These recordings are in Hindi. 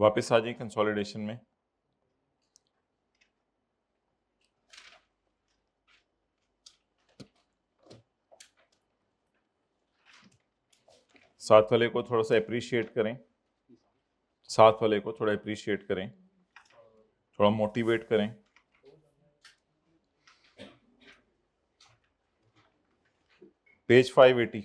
वापस आ जाइए कंसोलिडेशन में। साथ वाले को थोड़ा सा अप्रिशिएट करें, साथ वाले को थोड़ा अप्रिशिएट करें, थोड़ा मोटिवेट करें। Page 580।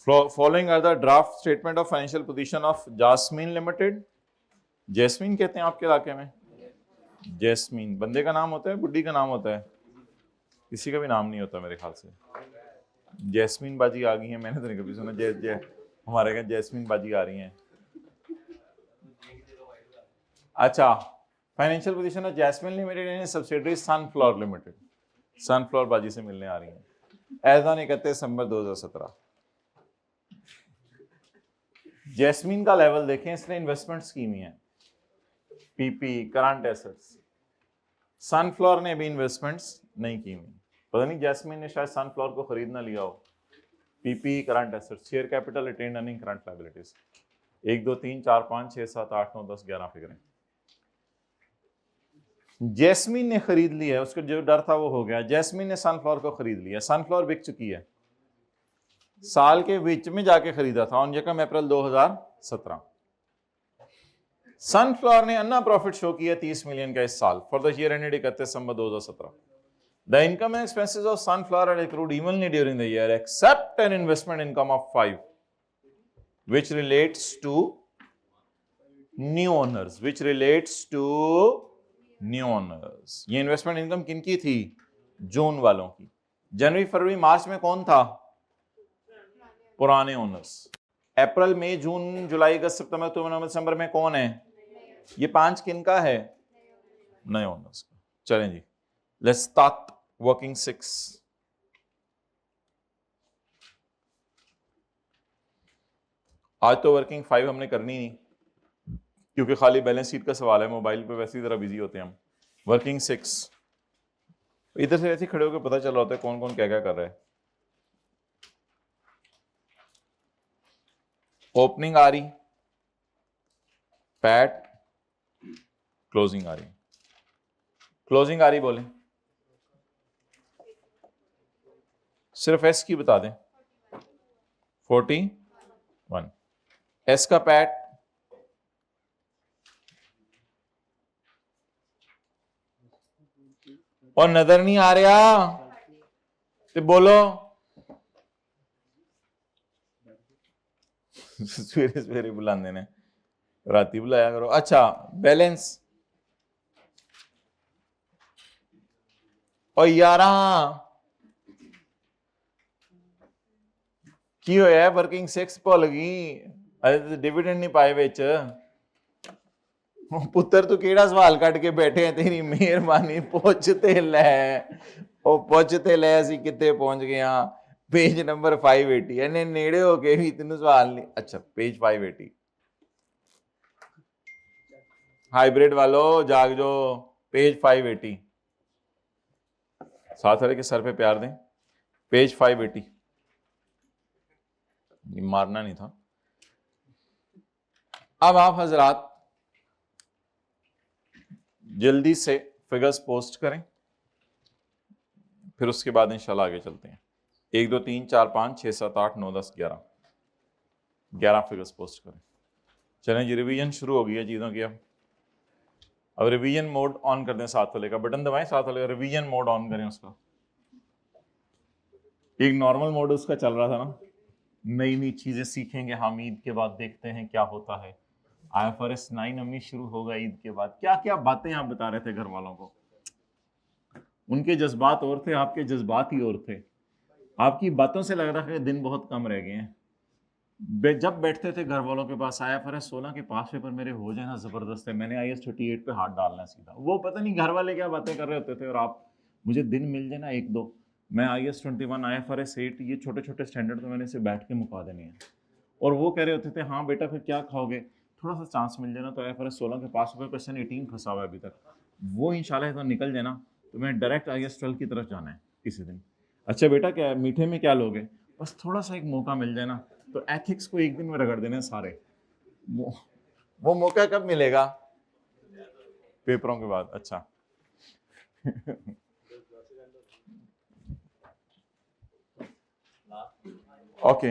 Following are the draft statement of financial position of Jasmine Limited. Jasmine कहते हैं आपके इलाके में? जैस्मीन बंदे का नाम होता है, बुड्ढी का नाम होता है? किसी का भी नाम नहीं होता मेरे ख्याल से। जैस्मीन बाजी आ गई है, मैंने तो नहीं कभी सुना। हमारे यहाँ जैस्मीन बाजी आ रही हैं। अच्छा, financial position of jasmine limited यानी सब्सिडरी सनफ्लावर लिमिटेड। सनफ्लावर बाजी से मिलने आ रही हैं एज ऑन 31 दिसंबर 2017। जैस्मीन का लेवल देखें, इसने इन्वेस्टमेंट स्कीम ही है, पीपी, करंट एसेट्स। सनफ्लावर ने अभी इन्वेस्टमेंट्स नहीं की हुई। पता नहीं जैस्मीन ने शायद सनफ्लावर को खरीद ना लिया हो। PP, current assets, share capital, retained earning, current liabilities. 1 2 3 4 5 6 7 8 9 10 11 फिगरें। Jasmine ने खरीद लिया है, उसका जो डर था वो हो गया। जैस्मीन ने सनफ्लावर को खरीद लिया। सनफ्लावर बिक चुकी है, साल के बीच में जाके खरीदा था ऑन यकम अप्रैल 2017। सनफ्लावर ने अन्ना प्रॉफिट शो किया 30 मिलियन का इस साल for the year ended 31 December 2017। The income and expenses of Sunflower are accrued evenly during the year except an investment income of 5 which relates to new owners, which relates to new owners। ये इन्वेस्टमेंट इनकम किनकी थी? जून वालों की। जनवरी फरवरी मार्च में कौन था? पुराने ओनर्स। अप्रैल मई जून जुलाई अगस्त सितंबर अक्टूबर नवंबर दिसंबर में कौन है? ये 5 किनका है? नए ओनर्स का। चलें जी, लेट्स स्टार्ट वर्किंग 6। आज तो वर्किंग 5 हमने करनी नहीं क्योंकि खाली बैलेंस शीट का सवाल है, मोबाइल पे वैसे ही जरा बिजी होते हैं हम। वर्किंग 6 इधर से ऐसे खड़े होकर पता चल रहा होता है कौन कौन क्या क्या कर रहा है। ओपनिंग आ रही, पैट, क्लोजिंग आ रही। क्लोजिंग आ रही बोले, सिर्फ एस की बता दें। 41। एस का पैट, और नजर नहीं आ रहा तो बोलो। सवेरे सवेरे बुलाते ने, राती बुलाया करो। अच्छा, बैलेंस और 11 की होया वर्किंग 6 भुल गई। अरे डिविडेंड नहीं पाए विच। पुत्र तू केड़ा सवाल कट के बैठे है, तेरी मेहरबानी पहुंचते ले, ओ पहुंचते ले असी कितने पहुंच गए हाँ। पेज नंबर 580 इन्हें नेड़े हो के भी तेन सवाल नहीं। अच्छा, पेज 580। हाइब्रिड वालों जाग जो, पेज 580। साथ वाले के सर पे प्यार दें। पेज 580। ये मारना नहीं था। अब आप हजरात जल्दी से फिगर्स पोस्ट करें, फिर उसके बाद इंशाल्लाह आगे चलते हैं। 1 2 3 4 5 6 7 8 9 10 11 फिगर्स पोस्ट करें। चलें जी, रिवीजन शुरू हो गई है चीज़ों की। अब रिवीजन मोड ऑन कर दें, साथ वाले का बटन दबाएं, साथ वाले का रिवीजन मोड ऑन करें उसका। एक नॉर्मल मोड उसका चल रहा था ना, नई नई चीज़ें सीखेंगे हम, ईद के बाद देखते हैं क्या होता है। IFRS 9 अम्मी शुरू होगा ईद के बाद। क्या क्या बातें आप बता रहे थे घर वालों को, उनके जज्बात और थे, आपके जज्बात ही और थे। आपकी बातों से लग रहा है कि दिन बहुत कम रह गए हैं। जब बैठते थे घर वालों के पास, IFRS 16 के पास पेपर मेरे हो जाए ना, जबरदस्त है, मैंने IAS 38 पे हाथ डालना सीधा। वो पता नहीं घर वाले क्या बातें कर रहे होते थे, और आप मुझे दिन मिल जाए ना 1 2, मैं IAS 21 IFRS 8 ये छोटे छोटे स्टैंडर्ड तो मैंने इसे बैठ के मुका देने हैं। और वो कह रहे होते थे हाँ बेटा फिर क्या खाओगे, थोड़ा सा चांस मिल जाए ना तो IFRS 16 के पास पेपर क्वेश्चन 18 फंसा हुआ है अभी तक, वो इंशाल्लाह तो निकल जाए ना, तो मैं डायरेक्ट IAS 12 की तरफ जाना है किसी दिन। अच्छा बेटा, क्या मीठे में क्या लोगे? बस थोड़ा सा एक मौका मिल जाए ना, तो एथिक्स को एक दिन में रगड़ देना है सारे। वो मौका कब मिलेगा? पेपरों के बाद। अच्छा ओके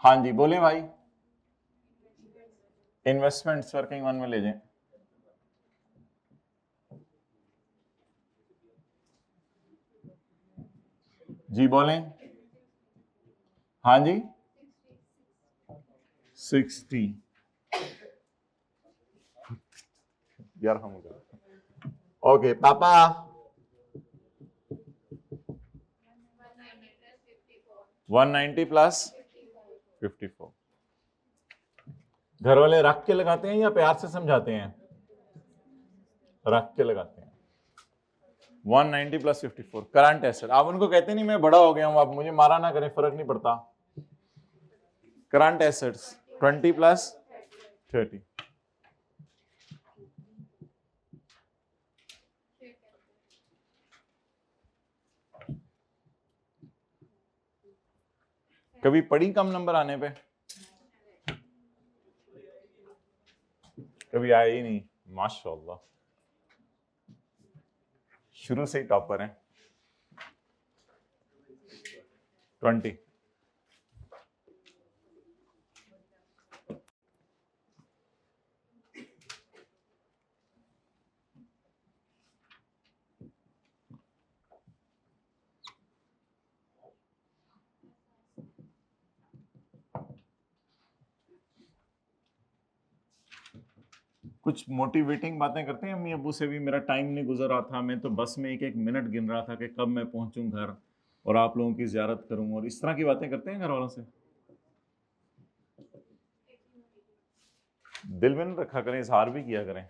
हाँ जी बोले भाई। इन्वेस्टमेंट्स वर्किंग वन में ले जाएं। जी बोलें। हाँ जी 60 यार हम ओके पापा 190 प्लस 54। घर वाले रख के लगाते हैं या प्यार से समझाते हैं? रख के लगाते हैं। 190 प्लस 54 करंट एसेट। आप उनको कहते नहीं मैं बड़ा हो गया हूं, आप मुझे मारा ना करें, फर्क नहीं पड़ता। Current assets 20 plus 30। कभी पढ़ी कम नंबर आने पे? कभी आया ही नहीं। माशाल्लाह, शुरू से ही टॉपर हैं। 20। कुछ मोटिवेटिंग बातें करते हैं अम्मी अबू से भी। मेरा टाइम नहीं गुजर रहा था, मैं तो बस में एक एक मिनट गिन रहा था कि कब मैं पहुंचूं घर और आप लोगों की ज़ियारत करूं, और इस तरह की बातें करते हैं घर वालों से। दिल में न रखा करें, इजहार भी किया करें।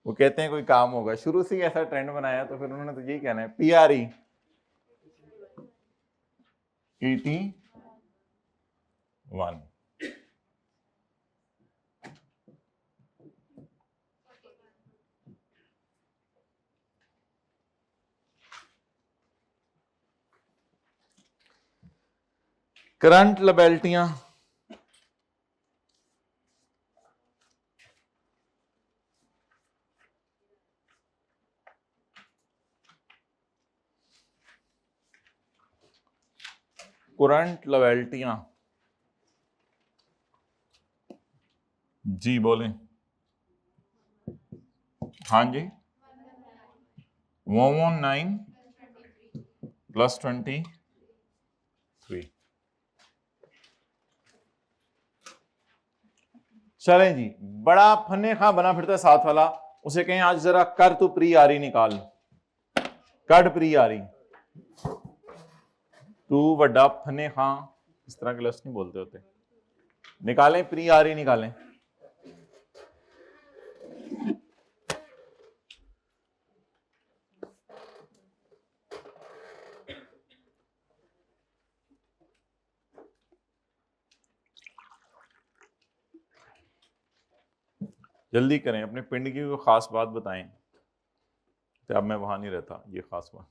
वो कहते हैं कोई काम होगा, शुरू से ही ऐसा ट्रेंड बनाया तो फिर उन्होंने तो यही कहना है। PRE 81। करंट लायबिलिटियां करंट लायबिलिटियां जी बोलें। हाँ जी 119 प्लस 23। चलें जी, बड़ा फन्ने खा बना फिरता है साथ वाला, उसे कहें आज जरा कर तू प्री आरी निकाल, कट प्री आरी। तू बड़ा फन्ने खा, इस तरह के लफ्ज नहीं बोलते होते। निकालें प्री आरी निकालें। जल्दी करें, अपने पिंड की कोई खास बात बताएं। तो अब मैं वहां नहीं रहता, ये खास बात।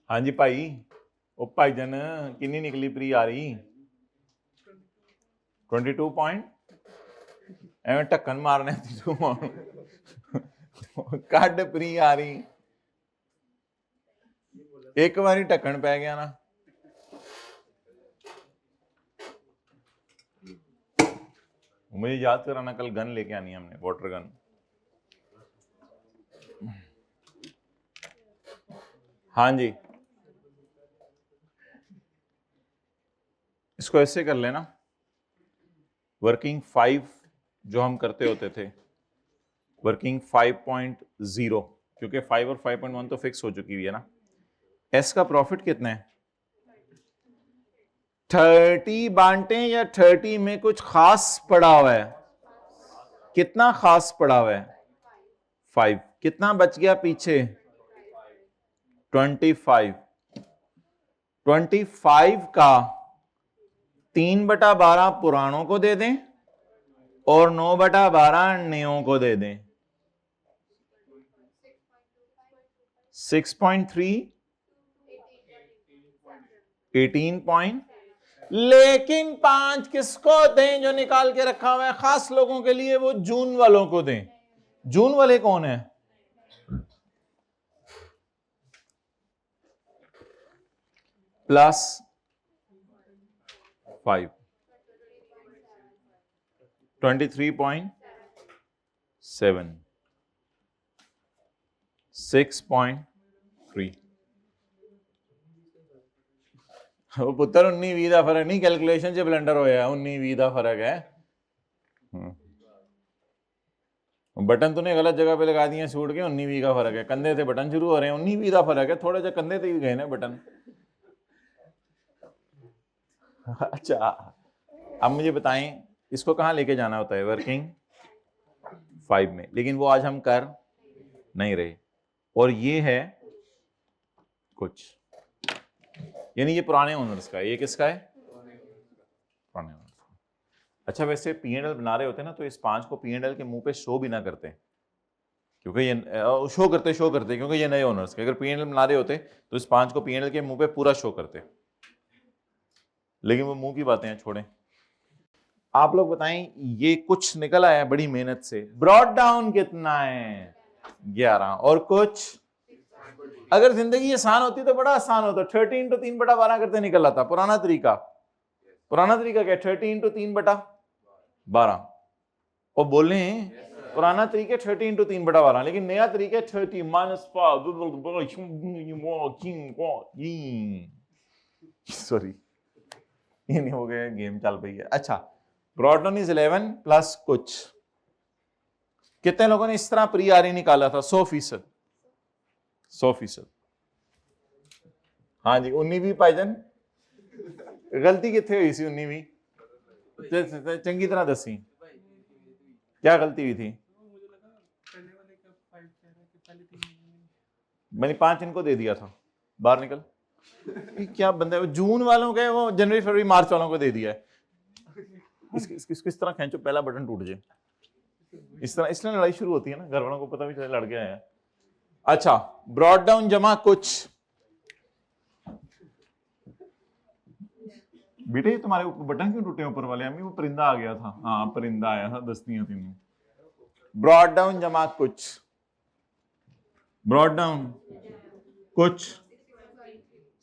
हाँ जी भाई, ओ भाईजान किन्नी निकली प्री आ रही? 22 पॉइंट। एवं ढक्कन मारने कट प्री आ रही। एक बारी ढक्कन पै गया ना, मुझे याद कराना कल गन लेके आनी है हमने, वाटर गन। हाँ जी, इसको ऐसे कर लेना। वर्किंग 5 जो हम करते होते थे, वर्किंग 5.0, क्योंकि 5 और 5.1 तो फिक्स हो चुकी हुई है ना। एस का प्रॉफिट कितना है? 30 बांटे या 30 में कुछ खास पड़ा हुआ है? कितना खास पड़ा हुआ है 5, कितना बच गया पीछे 25, 25 का 3/12 पुरानों को दे दें और 9/12 नयों को दे दें। 6.3 18 लेकिन 5 किसको दें? जो निकाल के रखा हुआ है खास लोगों के लिए, वो जून वालों को दें। जून वाले कौन है? +5 23.7 6.3 वो पुत्र 19-20 का फर्क नहीं, कैलकुलेशन से ब्लंडर होया 19-20 का फर्क है। बटन तूने गलत जगह पे लगा दिए सूट के, 19-20 का फर्क है। कंधे से बटन शुरू हो रहे हैं, 19-20 का फर्क है, थोड़े से कंधे से ही गए ना बटन। अच्छा अब मुझे बताएं इसको कहां लेके जाना होता है? वर्किंग 5 में, लेकिन वो आज हम कर नहीं रहे। और ये है कुछ, यानी ये पुराने ओनर्स का है। ये किसका है? पुराने ओनर्स का। अच्छा वैसे P&L बना रहे होते हैं ना, तो इस 5 को P&L के मुंह पे शो भी ना करते, क्योंकि ये शो करते क्योंकि ये नए ओनर्स के। अगर P&L बना रहे होते तो इस 5 को P&L के मुंह पे पूरा शो करते, लेकिन वो मुंह की बातें हैं, छोड़ें। आप लोग बताएं, ये कुछ निकल आया बड़ी मेहनत से। ब्रॉड डाउन कितना है? 11। और कुछ, अगर जिंदगी आसान होती तो बड़ा आसान होता, 30 × 3/12 करते निकल आता। पुराना तरीका क्या? 30 × 3/12। और बोले पुराना तरीका 30 × 3/12, लेकिन नया तरीका 30 - सॉरी ये नहीं हो गया, गेम चल रही है। अच्छा ब्रॉड डाउन इज 11 प्लस कुछ। कितने लोगों ने इस तरह प्री आर निकाला था? 100%। 100%। हाँ जी 19-20 भाईजान, गलती कितने हुई सी? 19-20 चंगी तरह दसी, क्या गलती हुई थी? मैंने 5 इनको दे दिया था, बाहर निकल। क्या बंदा है, जून वालों के वो जनवरी फरवरी मार्च वालों को दे दिया है। किस तरह खींचो पहला बटन टूट जाए, इस तरह इसलिए लड़ाई शुरू होती है ना, घर वालों को पता भी चले लड़ गया है। अच्छा ब्रॉड डाउन जमा कुछ। बेटे तुम्हारे बटन क्यों टूटे ऊपर वाले? अम्मी वो परिंदा आ गया था। हाँ परिंदा आया था, दस्तियां थी। ब्रॉड डाउन जमा कुछ। ब्रॉड डाउन कुछ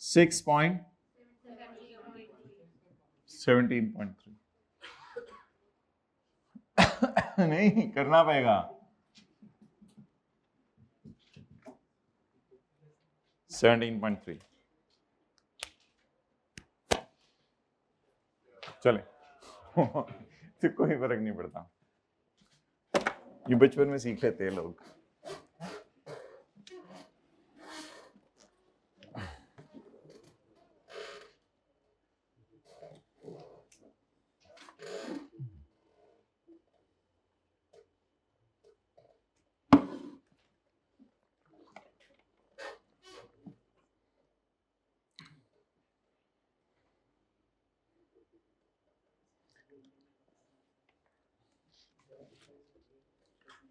6.17.3 नहीं करना पड़ेगा। 17.3 चले तो कोई फर्क नहीं पड़ता, ये बचपन में सीख लेते हैं लोग।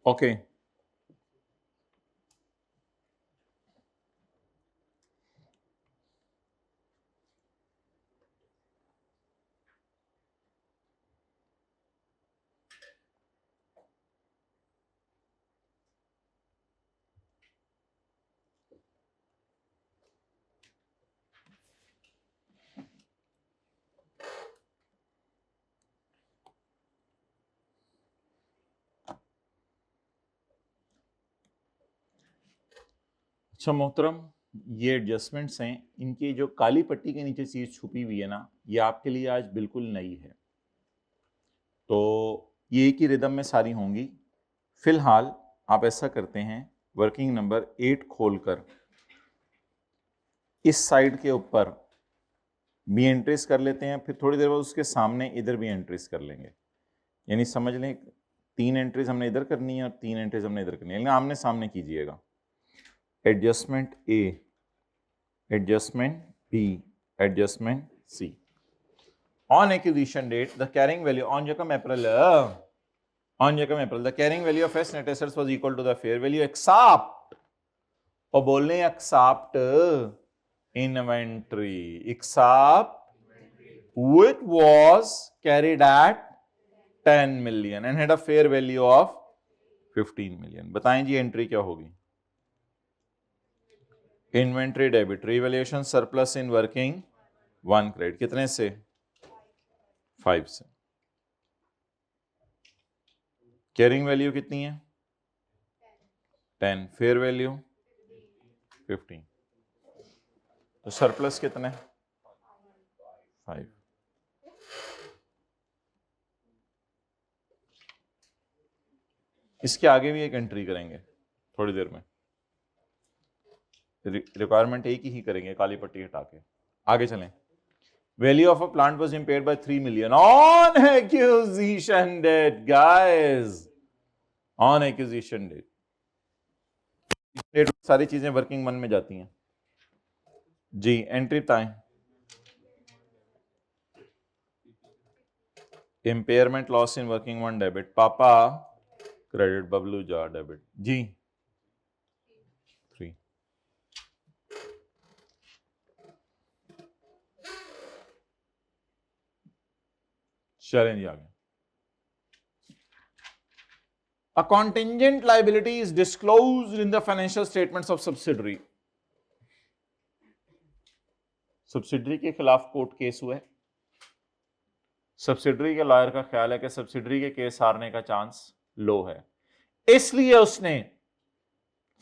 ओके अच्छा मोहतरम, ये एडजस्टमेंट्स हैं, इनकी जो काली पट्टी के नीचे चीज छुपी हुई है ना, ये आपके लिए आज बिल्कुल नई है, तो ये एक ही रिदम में सारी होंगी। फिलहाल आप ऐसा करते हैं, वर्किंग नंबर 8 खोलकर इस साइड के ऊपर भी एंट्रीज कर लेते हैं, फिर थोड़ी देर बाद उसके सामने इधर भी एंट्रीज कर लेंगे। यानी समझ लें 3 एंट्रीज हमने इधर करनी है और 3 एंट्रीज हमने इधर करनी है, लेकिन आमने सामने कीजिएगा। Adjustment A, adjustment B, adjustment C. On acquisition date, the carrying value on Jacob April, the carrying value of S net assets was equal to the fair value except, और बोलने except inventory, except which was carried at 10 million and had a fair value of 15 million। बताएं जी एंट्री क्या होगी? Inventory debit, revaluation surplus in working 1 credit, कितने से? 5 से। कैरिंग वैल्यू कितनी है? 10, फेयर वैल्यू 15, तो सरप्लस कितने? 5। इसके आगे भी एक एंट्री करेंगे थोड़ी देर में, रिक्वायरमेंट एक ही करेंगे, काली पट्टी हटा के आगे चलें। Value of a plant was impaired by 3 million on acquisition date, guys. On acquisition date सारी चीजें वर्किंग 1 में जाती हैं जी। एंट्री बताएं। Impairment loss in working 1 debit, पापा क्रेडिट, बबलू जा डेबिट जी 3। चलें जी आगे। A contingent liability is disclosed in the financial statements of subsidiary। Subsidiary के खिलाफ कोर्ट केस हुआ है। सब्सिडरी के लॉयर का ख्याल है कि सब्सिडरी के केस हारने का चांस लो है, इसलिए उसने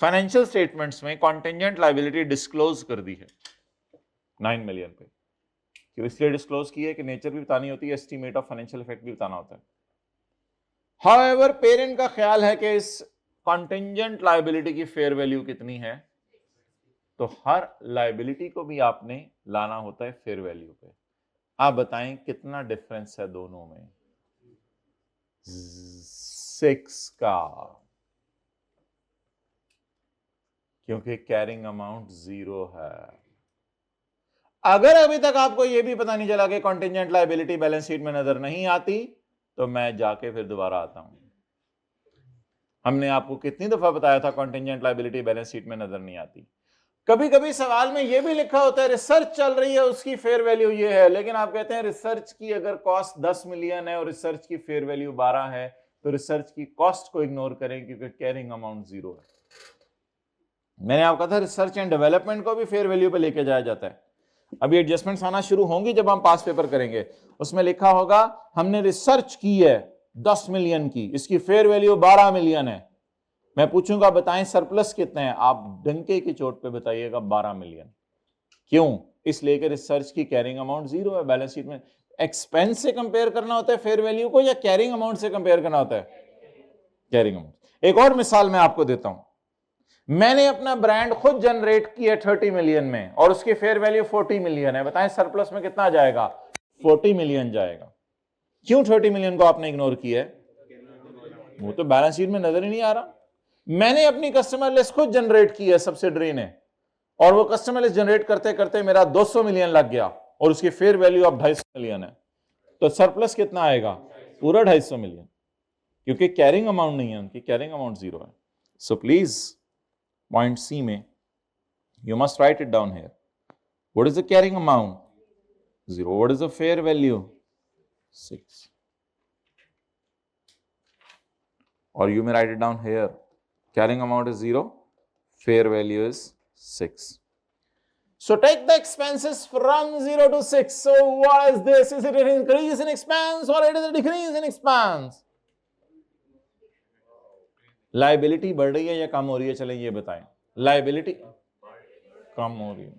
फाइनेंशियल स्टेटमेंट्स में कॉन्टिंजेंट लायबिलिटी डिस्क्लोज कर दी है 9 मिलियन पे। क्यों इसलिए डिस्क्लोज की है कि नेचर भी बतानी होती है, एस्टीमेट ऑफ फाइनेंशियल इफेक्ट भी बताना होता है। हाउएवर पेरेंट का ख्याल है कि इस कॉन्टिंजेंट लायबिलिटी की फेयर वैल्यू कितनी है, तो हर लायबिलिटी को भी आपने लाना होता है फेयर वैल्यू पे। आप बताएं कितना डिफरेंस है दोनों में? 6 का, क्योंकि कैरिंग अमाउंट 0 है। अगर अभी तक आपको यह भी पता नहीं चला कि कॉन्टिंजेंट लायबिलिटी बैलेंस शीट में नजर नहीं आती, तो मैं जाके फिर दोबारा आता हूं। हमने आपको कितनी दफा बताया था कॉन्टिंजेंट लायबिलिटी बैलेंस शीट में नजर नहीं आती। कभी कभी सवाल में यह भी लिखा होता है रिसर्च चल रही है उसकी फेयर वैल्यू ये है, लेकिन आप कहते हैं रिसर्च की अगर कॉस्ट 10 मिलियन है और रिसर्च की फेयर वैल्यू 12 है, तो रिसर्च की कॉस्ट को इग्नोर करें क्योंकि कैरिंग अमाउंट 0 है। मैंने आपको कहा था रिसर्च एंड डेवलपमेंट को भी फेयर वैल्यू पे लेके जाया जाता है। अभी एडजस्टमेंट्स आना शुरू होंगी जब हम पास पेपर करेंगे, उसमें लिखा होगा हमने रिसर्च की है 10 मिलियन की, इसकी फेयर वैल्यू 12 मिलियन है। मैं पूछूंगा बताएं सरप्लस कितने हैं, आप डंके की चोट पे बताइएगा 12 मिलियन। क्यों? इसलिए कि रिसर्च की कैरिंग अमाउंट 0 है। बैलेंस शीट में एक्सपेंस से कंपेयर करना होता है फेयर वैल्यू को या कैरिंग अमाउंट से कंपेयर करना होता है? Carrying amount. एक और मिसाल मैं आपको देता हूं। मैंने अपना ब्रांड खुद जनरेट किया 30 मिलियन में और उसकी फेयर वैल्यू 40 मिलियन है। बताएं सरप्लस में कितना जाएगा? 40 मिलियन जाएगा। क्यों 30 मिलियन को आपने इग्नोर किया है? वो तो बैलेंस शीट में नजर ही नहीं आ रहा। मैंने अपनी कस्टमर लिस्ट खुद जनरेट की है सब्सिडरी ने, और वो कस्टमर लिस्ट जनरेट करते करते मेरा 200 मिलियन लग गया और उसकी फेयर वैल्यू अब 250 मिलियन है, तो सरप्लस कितना आएगा? पूरा 250 मिलियन, क्योंकि कैरिंग अमाउंट नहीं है, उनकी कैरिंग अमाउंट 0 है। सो प्लीज पॉइंट सी में you must write it down here. What is the carrying amount? 0। What is the fair value? 6। और you may write it down here. Carrying amount is 0, fair value is 6. So take the expenses from 0 to 6. So what is this? Is it an increase in expense or it is a decrease in expense? Liability बढ़ रही है या कम हो रही है? चलें ये बताएं। Liability कम हो रही है।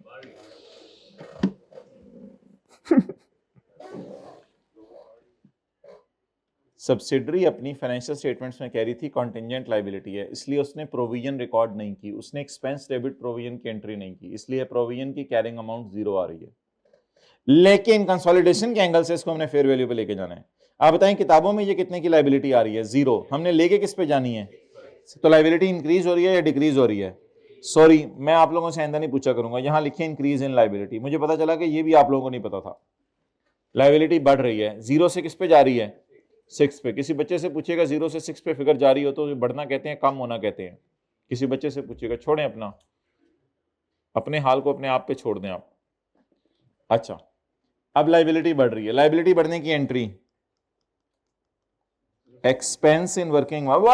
सब्सिडरी अपनी फाइनेंशियल स्टेटमेंट्स में कह रही थी कॉन्टिंजेंट लायबिलिटी है, इसलिए उसने प्रोविजन रिकॉर्ड नहीं की, उसने एक्सपेंस डेबिट प्रोविजन की एंट्री नहीं की, इसलिए प्रोविजन की कैरिंग अमाउंट 0 आ रही है। लेकिन कंसोलिडेशन के एंगल से इसको हमने फेयर वैल्यू पे लेके जाना है। आप बताएं किताबों में ये कितने की लाइबिलिटी आ रही है? 0। हमने लेके किस पे जानी है? तो लाइबिलिटी इंक्रीज हो रही है या डिक्रीज हो रही है? सॉरी, मैं आप लोगों से आइंदा नहीं पूछा करूंगा। यहां लिखे इंक्रीज इन लाइबिलिटी, मुझे पता चला कि ये भी आप लोगों को नहीं पता था। लाइबिलिटी बढ़ रही है, 0 से किस पे जा रही है? 6 पे। किसी बच्चे से पूछेगा 0 से 6 पे फिगर जा रही हो तो बढ़ना कहते हैं, कम होना कहते हैं। किसी बच्चे से पूछेगा, छोड़ें अपने हाल को अपने आप पे छोड़ दें आप। अच्छा, अब लाइबिलिटी बढ़ रही है, लाइबिलिटी बढ़ने की एंट्री एक्सपेंस इन वर्किंग वन।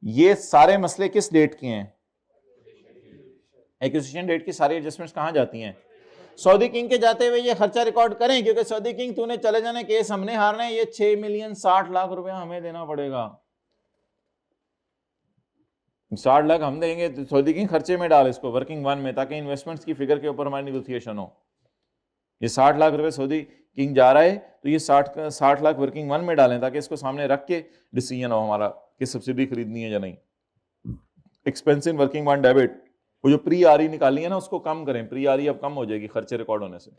ये सारे मसले किस डेट के हैं? एक्विजिशन डेट की सारी एडजस्टमेंट्स कहां जाती हैं? सऊदी किंग के जाते हुए ये खर्चा रिकॉर्ड करें, क्योंकि सऊदी किंग तूने चले जाने केस हमने हारना है, ये 6,60,00,000 रुपया हमें देना पड़ेगा। 60 लाख हम देंगे, तो सऊदी किंग खर्चे में डाल इसको वर्किंग वन में, ताकि इन्वेस्टमेंट्स की फिगर के ऊपर हमारी निगोशिएशन हो। ये 60 लाख रुपए सऊदी किंग जा रहा है, तो ये 60 लाख वर्किंग वन में डालें, ताकि इसको सामने रख के डिसीजन हो हमारा कि सब्सिडी खरीदनी है या नहीं। एक्सपेंस इन वर्किंग वन डेबिट, वो जो प्री आरी निकाली है ना, उसको कम करें। प्री आरी अब कम हो जाएगी खर्चे रिकॉर्ड होने से।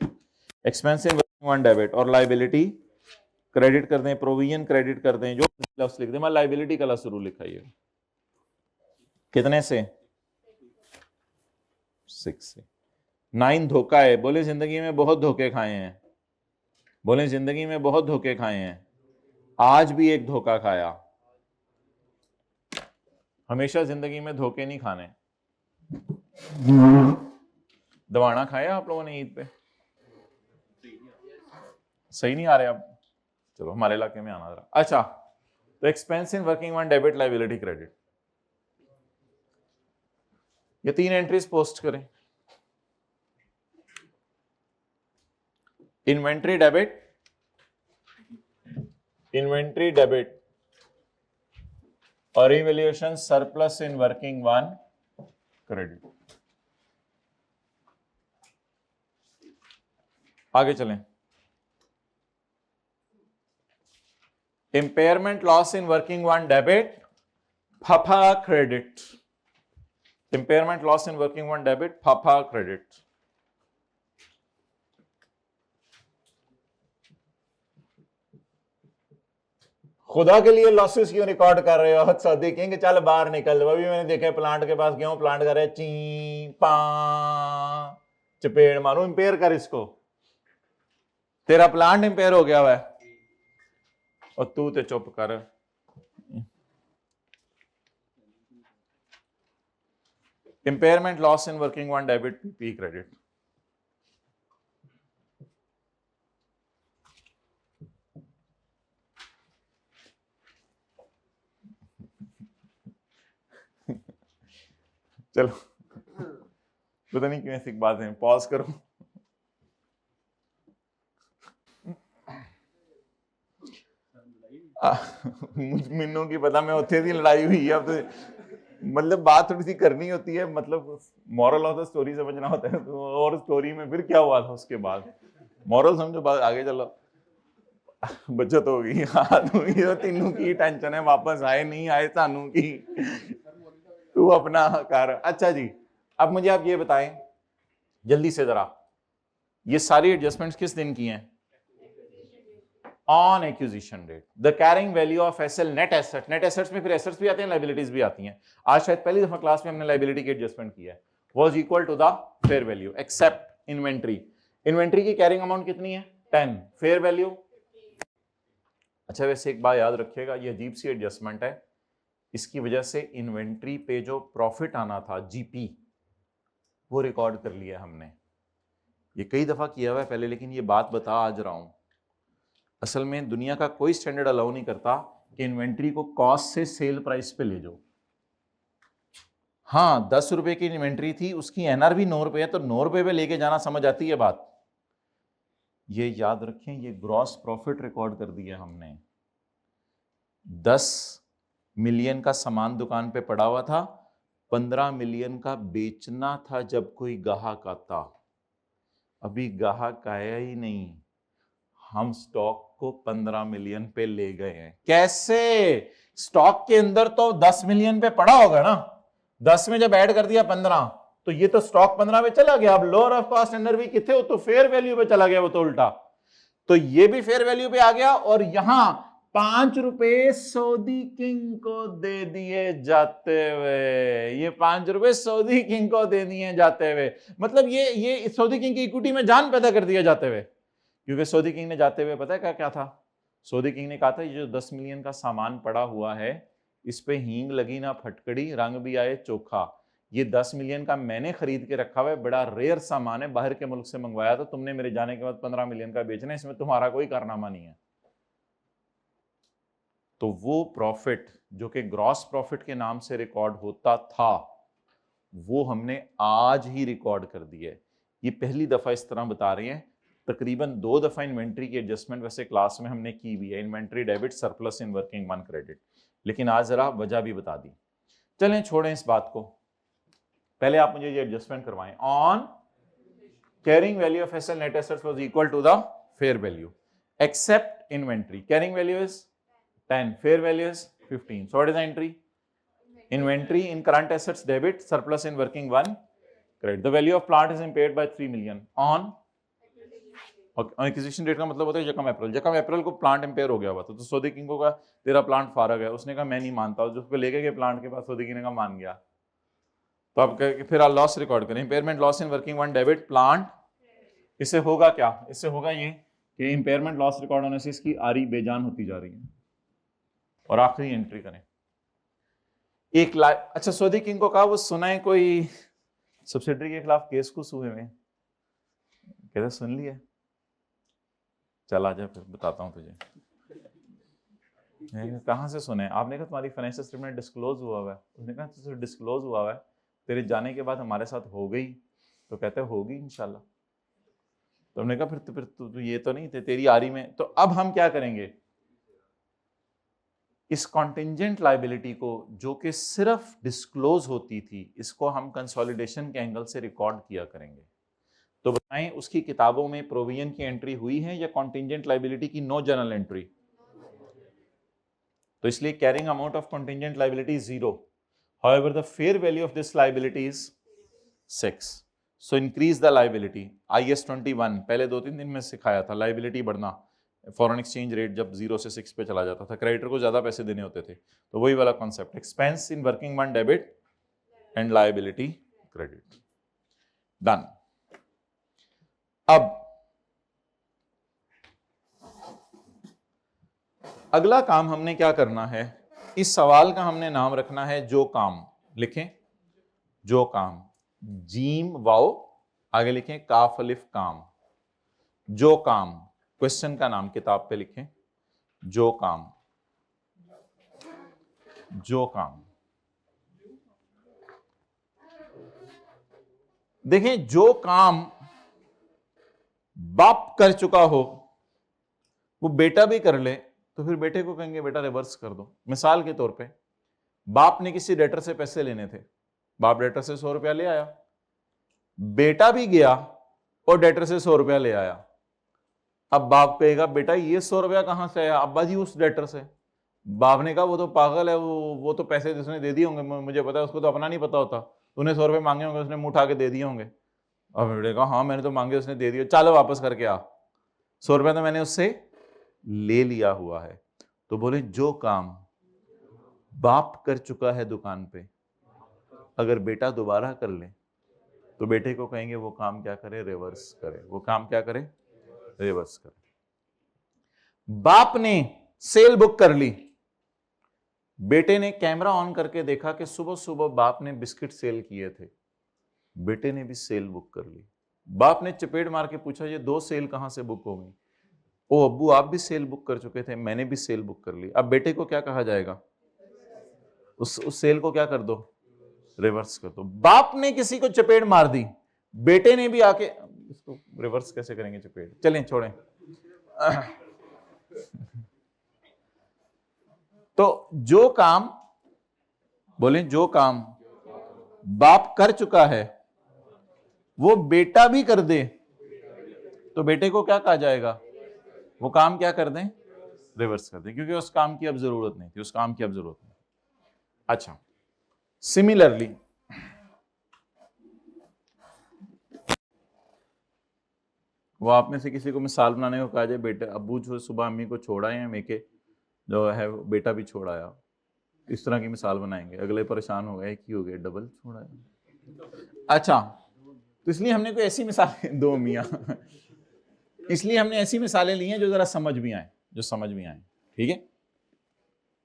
एक्सपेंस इन वर्किंग वन डेबिट और लाइबिलिटी क्रेडिट कर दें, प्रोविजन क्रेडिट कर दें, जो लफ्ज लिख दें। मैं लाइबिलिटी का लफ्ज जरूर लिखाइए। कितने से? 6 से। 9 धोखा है। बोले जिंदगी में बहुत धोखे खाए हैं, बोले जिंदगी में बहुत धोखे खाए हैं, आज भी एक धोखा खाया। हमेशा जिंदगी में धोखे नहीं खाने। दवाना खाया आप लोगों ने ईद पे? सही नहीं आ रहे अब, चलो हमारे इलाके में आना जरा। अच्छा, तो एक्सपेंस इन working one debit, liability credit, ये 3 एंट्रीज पोस्ट करें। इन्वेंट्री डेबिट और इवैल्यूएशन सरप्लस इन वर्किंग वन क्रेडिट। आगे चलें। Impairment loss in working one debit, Fafa credit. Impairment loss in working one debit, Fafa credit. खुदा के लिए लॉसेस क्यों रिकॉर्ड कर रहे हो? सऊदी किंग चल बाहर निकल। अभी मैंने देखा प्लांट के पास गेहूं प्लांट कर रहे, ची पा चपेड़ मारू। इंपेयर कर इसको, तेरा प्लांट इंपेयर हो गया हुआ है और तू ते चुप कर। Impairment loss in working one debit, PP credit. चलो, पता नहीं क्यों ऐसी बात है, पॉज करो। मिन्नों की पता, मैं उत्थे दी लड़ाई हुई है। अब तो मतलब बात थोड़ी सी करनी होती है, मतलब मॉरल ऑफ द स्टोरी समझना होता है। तो और स्टोरी में फिर क्या हुआ था उसके बाद, मॉरल समझो, बात आगे चलो। बचत होगी, हाथ हुई तो तीनों की टेंशन है, वापस आए नहीं आए सानू की, तू अपना कर। अच्छा जी, अब मुझे आप ये बताएं जल्दी से जरा, ये सारी एडजस्टमेंट्स किस दिन की हैं? On acquisition date. The carrying value of SL net asset, net assets में फिर एसेट्स भी आते हैं, लाइबिलिटीज भी आती हैं। आज शायद पहली दफा क्लास में हमने लाइबिलिटी की एडजस्टमेंट किया है। Was equal to the fair value except inventory. Inventory की कैरिंग अमाउंट कितनी है? 10। फेयर वैल्यू, अच्छा वैसे एक बात याद रखिएगा, ये अजीब सी एडजस्टमेंट है, इसकी वजह से इन्वेंट्री पे जो प्रॉफिट आना था जीपी, वो रिकॉर्ड कर लिया हमने। ये कई दफा किया हुआ है पहले, लेकिन ये बात बता आज रहा हूं, असल में दुनिया का कोई स्टैंडर्ड अलाउ नहीं करता कि इन्वेंट्री को कॉस्ट से सेल प्राइस पे ले जाओ। हाँ, 10 रुपए की इन्वेंट्री थी, उसकी एनआरवी 9 रुपए है, तो 9 रुपए पे लेके जाना समझ आती है बात। ये याद रखें, ये ग्रॉस प्रॉफिट रिकॉर्ड कर दिया हमने। 10 मिलियन का सामान दुकान पे पड़ा हुआ था, 15 मिलियन का बेचना था जब कोई ग्राहक आता। अभी ग्राहक आया ही नहीं, हम स्टॉक को 15 मिलियन पे ले गए हैं। कैसे? स्टॉक के अंदर तो 10 मिलियन पे पड़ा होगा ना, 10 में जब ऐड कर दिया 15, तो ये तो स्टॉक 15 पे चला गया, अब लोअर ऑफ कॉस्ट अंडर भी कितने हो, तो फेयर वैल्यू पे चला गया वो तो उल्टा, तो ये भी फेयर वैल्यू पे आ गया, और यहां 5 रुपए सऊदी किंग को दे दिए जाते हुए, ये 5 रुपए सऊदी किंग को दे दिए जाते हुए, मतलब ये सऊदी किंग की इक्विटी में जान पैदा कर दिया जाते हुए, क्योंकि सऊदी किंग ने जाते हुए पता है क्या था, सऊदी किंग ने कहा था ये जो 10 मिलियन का सामान पड़ा हुआ है इस पे हींग लगी ना फटकड़ी, रंग भी आए चोखा, ये 10 मिलियन का मैंने खरीद के रखा हुआ है, बड़ा रेयर सामान है, बाहर के मुल्क से मंगवाया था, तुमने मेरे जाने के बाद 15 मिलियन का बेचना है, इसमें तुम्हारा कोई कारनामा नहीं है। तो वो प्रॉफिट जो कि ग्रॉस प्रॉफिट के नाम से रिकॉर्ड होता था वो हमने आज ही रिकॉर्ड कर दिया है। ये पहली दफा इस तरह बता रहे हैं, तकरीबन 2 दफा इन्वेंट्री की एडजस्टमेंट वैसे क्लास में हमने की हुई है, इन्वेंट्री डेबिट सरप्लस इन वर्किंग वन क्रेडिट, लेकिन आज जरा वजह भी बता दी। चलें छोड़ें इस बात को, पहले आप मुझे ये एडजस्टमेंट करवाएं। On carrying value of asset net assets was equal to the fair value except inventory, carrying value is 10, fair value is 15. So what is the entry? Inventory in current assets debit, surplus in working one credit. The value of plant is impaired by 3 million on acquisition date का मतलब होता है जकम अप्रैल, जकम अप्रैल को प्लांट इंपेयर हो गया हुआ था, तो सऊदी किंग का तेरा प्लांट फारग है, उसने कहा मैं नहीं मानता, जो उसको लेके गए प्लांट के पास सऊदी किंग का मान गया, तो अब फिर आप लॉस रिकॉर्ड करें, impairment loss in working one debit plant, इससे होगा क्या, इससे होगा ये कि इंपेयरमेंट लॉस रिकॉर्ड होने से इसकी आरी बेजान होती जा रही है, और आखिरी एंट्री करें 1 लाख। अच्छा सऊदी किंग को कहा वो सुना है कोई सब्सिडरी के खिलाफ केस कुछ हुए में, कहते सुन लिया, चल आ जा फिर बताता हूं तुझे, कहां से सुने, आपने कहा तुम्हारी फाइनेंशियल स्टेटमेंट डिस्क्लोज हुआ है, उसने कहा तुझे डिस्क्लोज हुआ है, तेरे जाने के बाद हमारे साथ हो गई, तो कहते होगी इंशाल्लाह, तो हमने कहा फिर तू ये तो नहीं थे तेरी आरी में, तो अब हम क्या करेंगे, इस कॉन्टिंजेंट लायबिलिटी को जो कि सिर्फ डिस्क्लोज होती थी, इसको हम कंसोलिडेशन के एंगल से रिकॉर्ड किया करेंगे, तो बताएं उसकी किताबों में प्रोविजन की एंट्री हुई है या कॉन्टिंजेंट लायबिलिटी की नो जर्नल एंट्री, तो इसलिए carrying amount of contingent liability is 0, however the fair value of this liability is 6, so increase the liability, IAS 21 पहले 2-3 दिन में सिखाया था, लायबिलिटी बढ़ना, फॉरेन एक्सचेंज रेट जब 0 से 6 पे चला जाता था, क्रेडिटर को ज्यादा पैसे देने होते थे, तो वही वाला concept, expense in working one debit and liability credit, done. अब अगला काम हमने क्या करना है, इस सवाल का हमने नाम रखना है जो काम, लिखें जो काम, जीम वाओ आगे लिखें काफ अलिफ काम, जो काम, क्वेश्चन का नाम किताब पे लिखें, जो काम, जो काम, देखें जो काम बाप कर चुका हो वो बेटा भी कर ले तो फिर बेटे को कहेंगे बेटा रिवर्स कर दो। मिसाल के तौर पे बाप ने किसी डेटर से पैसे लेने थे, बाप डेटर से 100 रुपया ले आया, बेटा भी गया और डेटर से 100 रुपया ले आया। अब बाप कहेगा बेटा ये 100 रुपया कहां से आया? अब्बा जी उस डेटर से। बाप ने कहा वो तो पागल है, वो तो पैसे उसने दे दिए होंगे, मुझे पता है, उसको तो अपना नहीं पता होता, तूने 100 रुपये मांगे होंगे, उसने मुंह उठा के दे दिए होंगे। अब बेटे कहा हाँ मैंने तो मांगे, उसने दे दिए, चलो वापस करके आ, 100 रुपया तो मैंने उससे ले लिया हुआ है। तो बोले जो काम बाप कर चुका है दुकान पे, अगर बेटा दोबारा कर ले तो बेटे को कहेंगे वो काम क्या करे? रिवर्स करे। वो काम क्या करे? रिवर्स करे। बाप ने सेल बुक कर ली, बेटे ने कैमरा ऑन करके देखा कि सुबह सुबह बाप ने बिस्किट सेल किए थे, बेटे ने भी सेल बुक कर ली। बाप ने चपेट मार के पूछा ये 2 सेल कहां से बुक हो गई? ओ अब्बू आप भी सेल बुक कर चुके थे, मैंने भी सेल बुक कर ली। अब बेटे को क्या कहा जाएगा? उस सेल को क्या कर दो? रिवर्स कर दो। बाप ने किसी को चपेट मार दी, बेटे ने भी आके, इसको रिवर्स कैसे करेंगे चपेट? चलें छोड़ें। तो जो काम, बोले जो काम बाप कर चुका है वो बेटा भी कर दे तो बेटे को क्या कहा जाएगा? वो काम क्या कर दें? रिवर्स कर दें, क्योंकि उस काम की अब जरूरत नहीं थी, उस काम की अब जरूरत नहीं। अच्छा, सिमिलरली वो आप में से किसी को मिसाल बनाने को कहा जाए, बेटे अब्बू जो सुबह अम्मी को छोड़ा है, मेके जो है बेटा भी छोड़ाया, इस तरह की मिसाल बनाएंगे, अगले परेशान हो गए कि हो गए डबल छोड़ाया। अच्छा, तो इसलिए हमने कोई ऐसी मिसाल दो मियाँ इसलिए हमने ऐसी मिसालें ली हैं जो जरा समझ भी आए, जो समझ भी आए, ठीक है।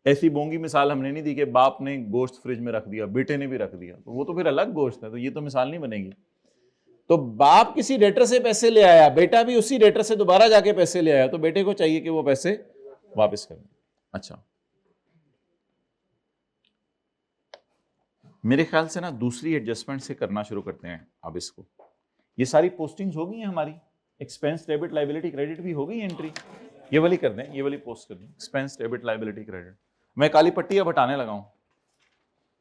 ऐसी बोंगी मिसाल हमने नहीं दी कि बाप ने गोश्त फ्रिज में रख दिया, बेटे ने भी रख दिया, तो वो तो फिर अलग गोश्त है, तो ये तो मिसाल नहीं बनेगी। तो बाप किसी डेटर से पैसे ले आया, बेटा भी उसी डेटर से दोबारा जाके पैसे ले आया, तो बेटे को चाहिए कि वो पैसे वापस कर दें। अच्छा, मेरे ख्याल से ना दूसरी एडजस्टमेंट से करना शुरू करते हैं अब इसको। ये सारी पोस्टिंग्स हो गई हैं हमारी, एक्सपेंस डेबिट लाइबिलिटी क्रेडिट भी हो गई एंट्री, ये वाली कर दें, ये वाली पोस्ट कर दें, एक्सपेंस डेबिट लाइबिलिटी क्रेडिट। मैं काली पट्टी अब हटाने लगा हूं,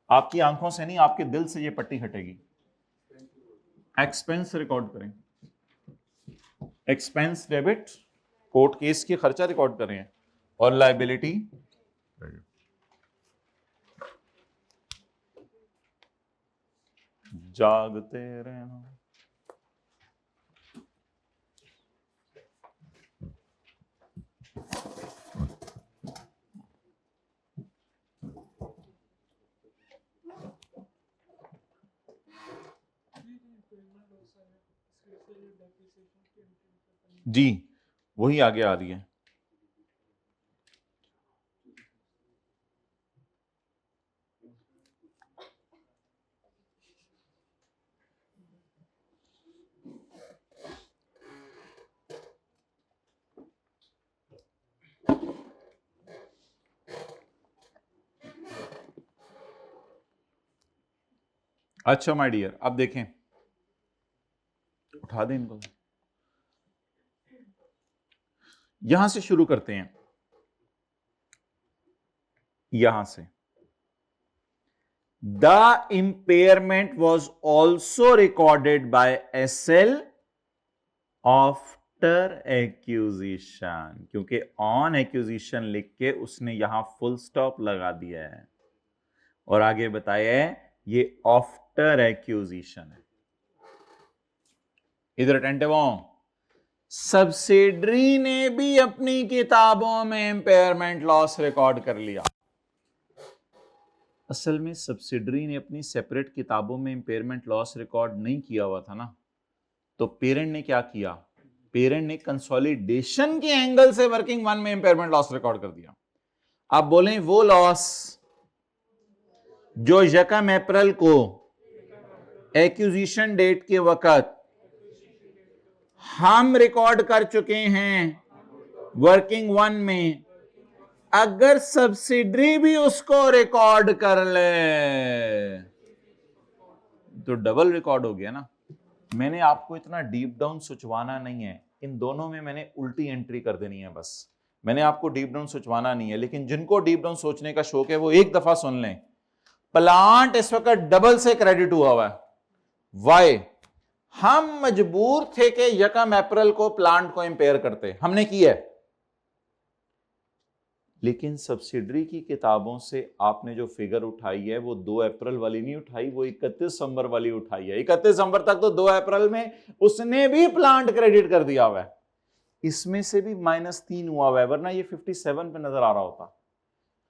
आपकी आंखों से नहीं, आपके दिल से ये पट्टी हटेगी। एक्सपेंस रिकॉर्ड करें, एक्सपेंस डेबिट कोर्ट केस के खर्चा रिकॉर्ड कर रहे हैं, और लाइबिलिटी जागते रहना। जी वही आगे आ रही है। अच्छा माय डियर, अब देखें, उठा दें इनको, यहां से शुरू करते हैं, यहां से। The impairment was also recorded by SL after acquisition, क्योंकि ऑन एक्यूजिशन लिख के उसने यहां फुल स्टॉप लगा दिया है, और आगे बताया ये आफ्टर एक्यूजिशन है। इधर अटेंटिव हो, सब्सिडरी ने भी अपनी किताबों में इंपेयरमेंट लॉस रिकॉर्ड कर लिया। असल में सब्सिडरी ने अपनी सेपरेट किताबों में इंपेयरमेंट लॉस रिकॉर्ड नहीं किया हुआ था ना, तो पेरेंट ने क्या किया, पेरेंट ने कंसोलिडेशन के एंगल से वर्किंग वन में इंपेयरमेंट लॉस रिकॉर्ड कर दिया। आप बोलें वो लॉस जो यकम अप्रैल को एक्विजिशन डेट के वक्त हम रिकॉर्ड कर चुके हैं वर्किंग वन में, अगर सब्सिडरी भी उसको रिकॉर्ड कर ले तो डबल रिकॉर्ड हो गया ना। मैंने आपको इतना डीप डाउन सोचवाना नहीं है, इन दोनों में मैंने उल्टी एंट्री कर देनी है बस, मैंने आपको डीप डाउन सोचवाना नहीं है। लेकिन जिनको डीप डाउन सोचने का शौक है वो एक दफा सुन लें, प्लांट इस वक्त डबल से क्रेडिट हुआ हुआ है। वाई? हम मजबूर थे कि यकम अप्रैल को प्लांट को इंपेयर करते, हमने किया है, लेकिन सब्सिडरी की किताबों से आपने जो फिगर उठाई है वो 2 अप्रैल वाली नहीं उठाई, वो 31 दिसंबर वाली उठाई है। 31 दिसंबर तक तो 2 अप्रैल में उसने भी प्लांट क्रेडिट कर दिया हुआ है, इसमें से भी -3 हुआ हुआ है, वरना ये 57 पे नजर आ रहा होता।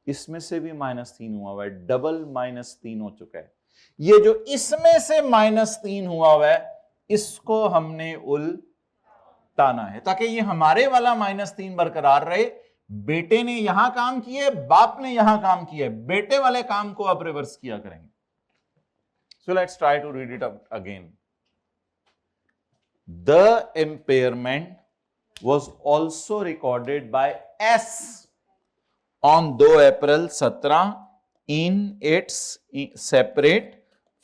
इसमें से भी -3 हुआ हुआ है, डबल -3 हो चुका है। ये जो इसमें से -3 हुआ हुआ है इसको हमने उल्टाना है ताकि ये हमारे वाला -3 बरकरार रहे। बेटे ने यहां काम किए, बाप ने यहां काम किए, बेटे वाले काम को अब रिवर्स किया करेंगे। So let's try to read it again. The impairment was also recorded by S on 2 April 17 in its separate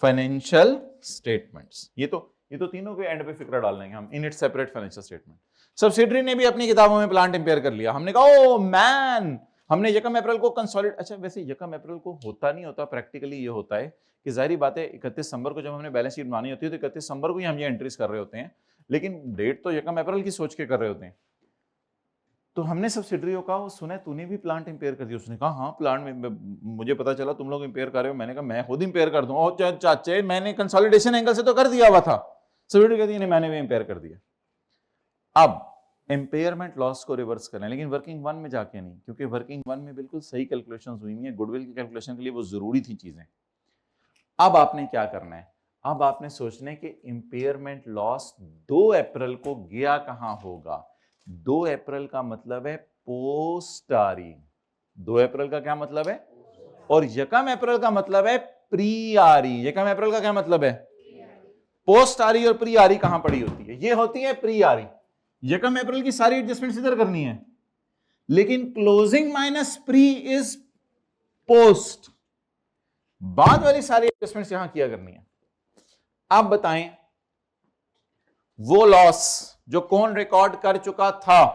financial statements। ये तो तीनों के एंड पे फिक्र डाल लेंगे हम, in its separate financial statement. Subsidiary ने भी अपनी किताबों में प्लांट इंपेयर कर लिया। हमने कहा ओ मैन, हमने यकम अप्रैल को कंसोलिडेट, अच्छा वैसे यकम अप्रैल को होता नहीं होता, प्रैक्टिकली ये होता है कि जाहिर बात है 31 दिसंबर को जब हमने बैलेंस शीट बनानी होती है तो 31 दिसंबर को ही हम ये एंट्रीज कर रहे होते हैं, लेकिन डेट तो यकम अप्रैल की सोच के कर रहे होते हैं। तो हमने सब्सिडरी को कहा वो सुने तूने भी प्लांट इंपेयर कर दिया। उसने कहा हाँ प्लांट में मुझे पता चला तुम लोग इंपेयर कर रहे हो। मैंने कहा मैं खुद इंपेयर कर दूंगा। चाचे मैंने कंसोलिडेशन एंगल से तो कर दिया हुआ था। सब्सिडरी कहती है मैंने भी इंपेयर कर दिया। अब इम्पेयरमेंट लॉस को रिवर्स करना है, लेकिन वर्किंग वन में जाके नहीं, क्योंकि वर्किंग वन में बिल्कुल सही कैलकुलेशंस हुई है, गुडविल की कैलकुलेशन के लिए वो जरूरी थी चीजें। अब आपने क्या करना है, अब आपने सोचना है कि इम्पेयरमेंट लॉस 2 अप्रैल को गया कहां होगा। 2 अप्रैल का मतलब है पोस्ट आरी। 2 अप्रैल का क्या मतलब है, और यकम अप्रैल का मतलब है प्री आरी। यकम अप्रैल का क्या मतलब है, पोस्ट आरी और प्री आरी कहां पड़ी होती है, ये होती है प्री आरी। यकम अप्रैल की सारी एडजस्टमेंट इधर करनी है, लेकिन closing minus pre is post, बाद वाली सारी एडजस्टमेंट्स यहां किया करनी है। आप बताएं वो लॉस जो कौन रिकॉर्ड कर चुका था,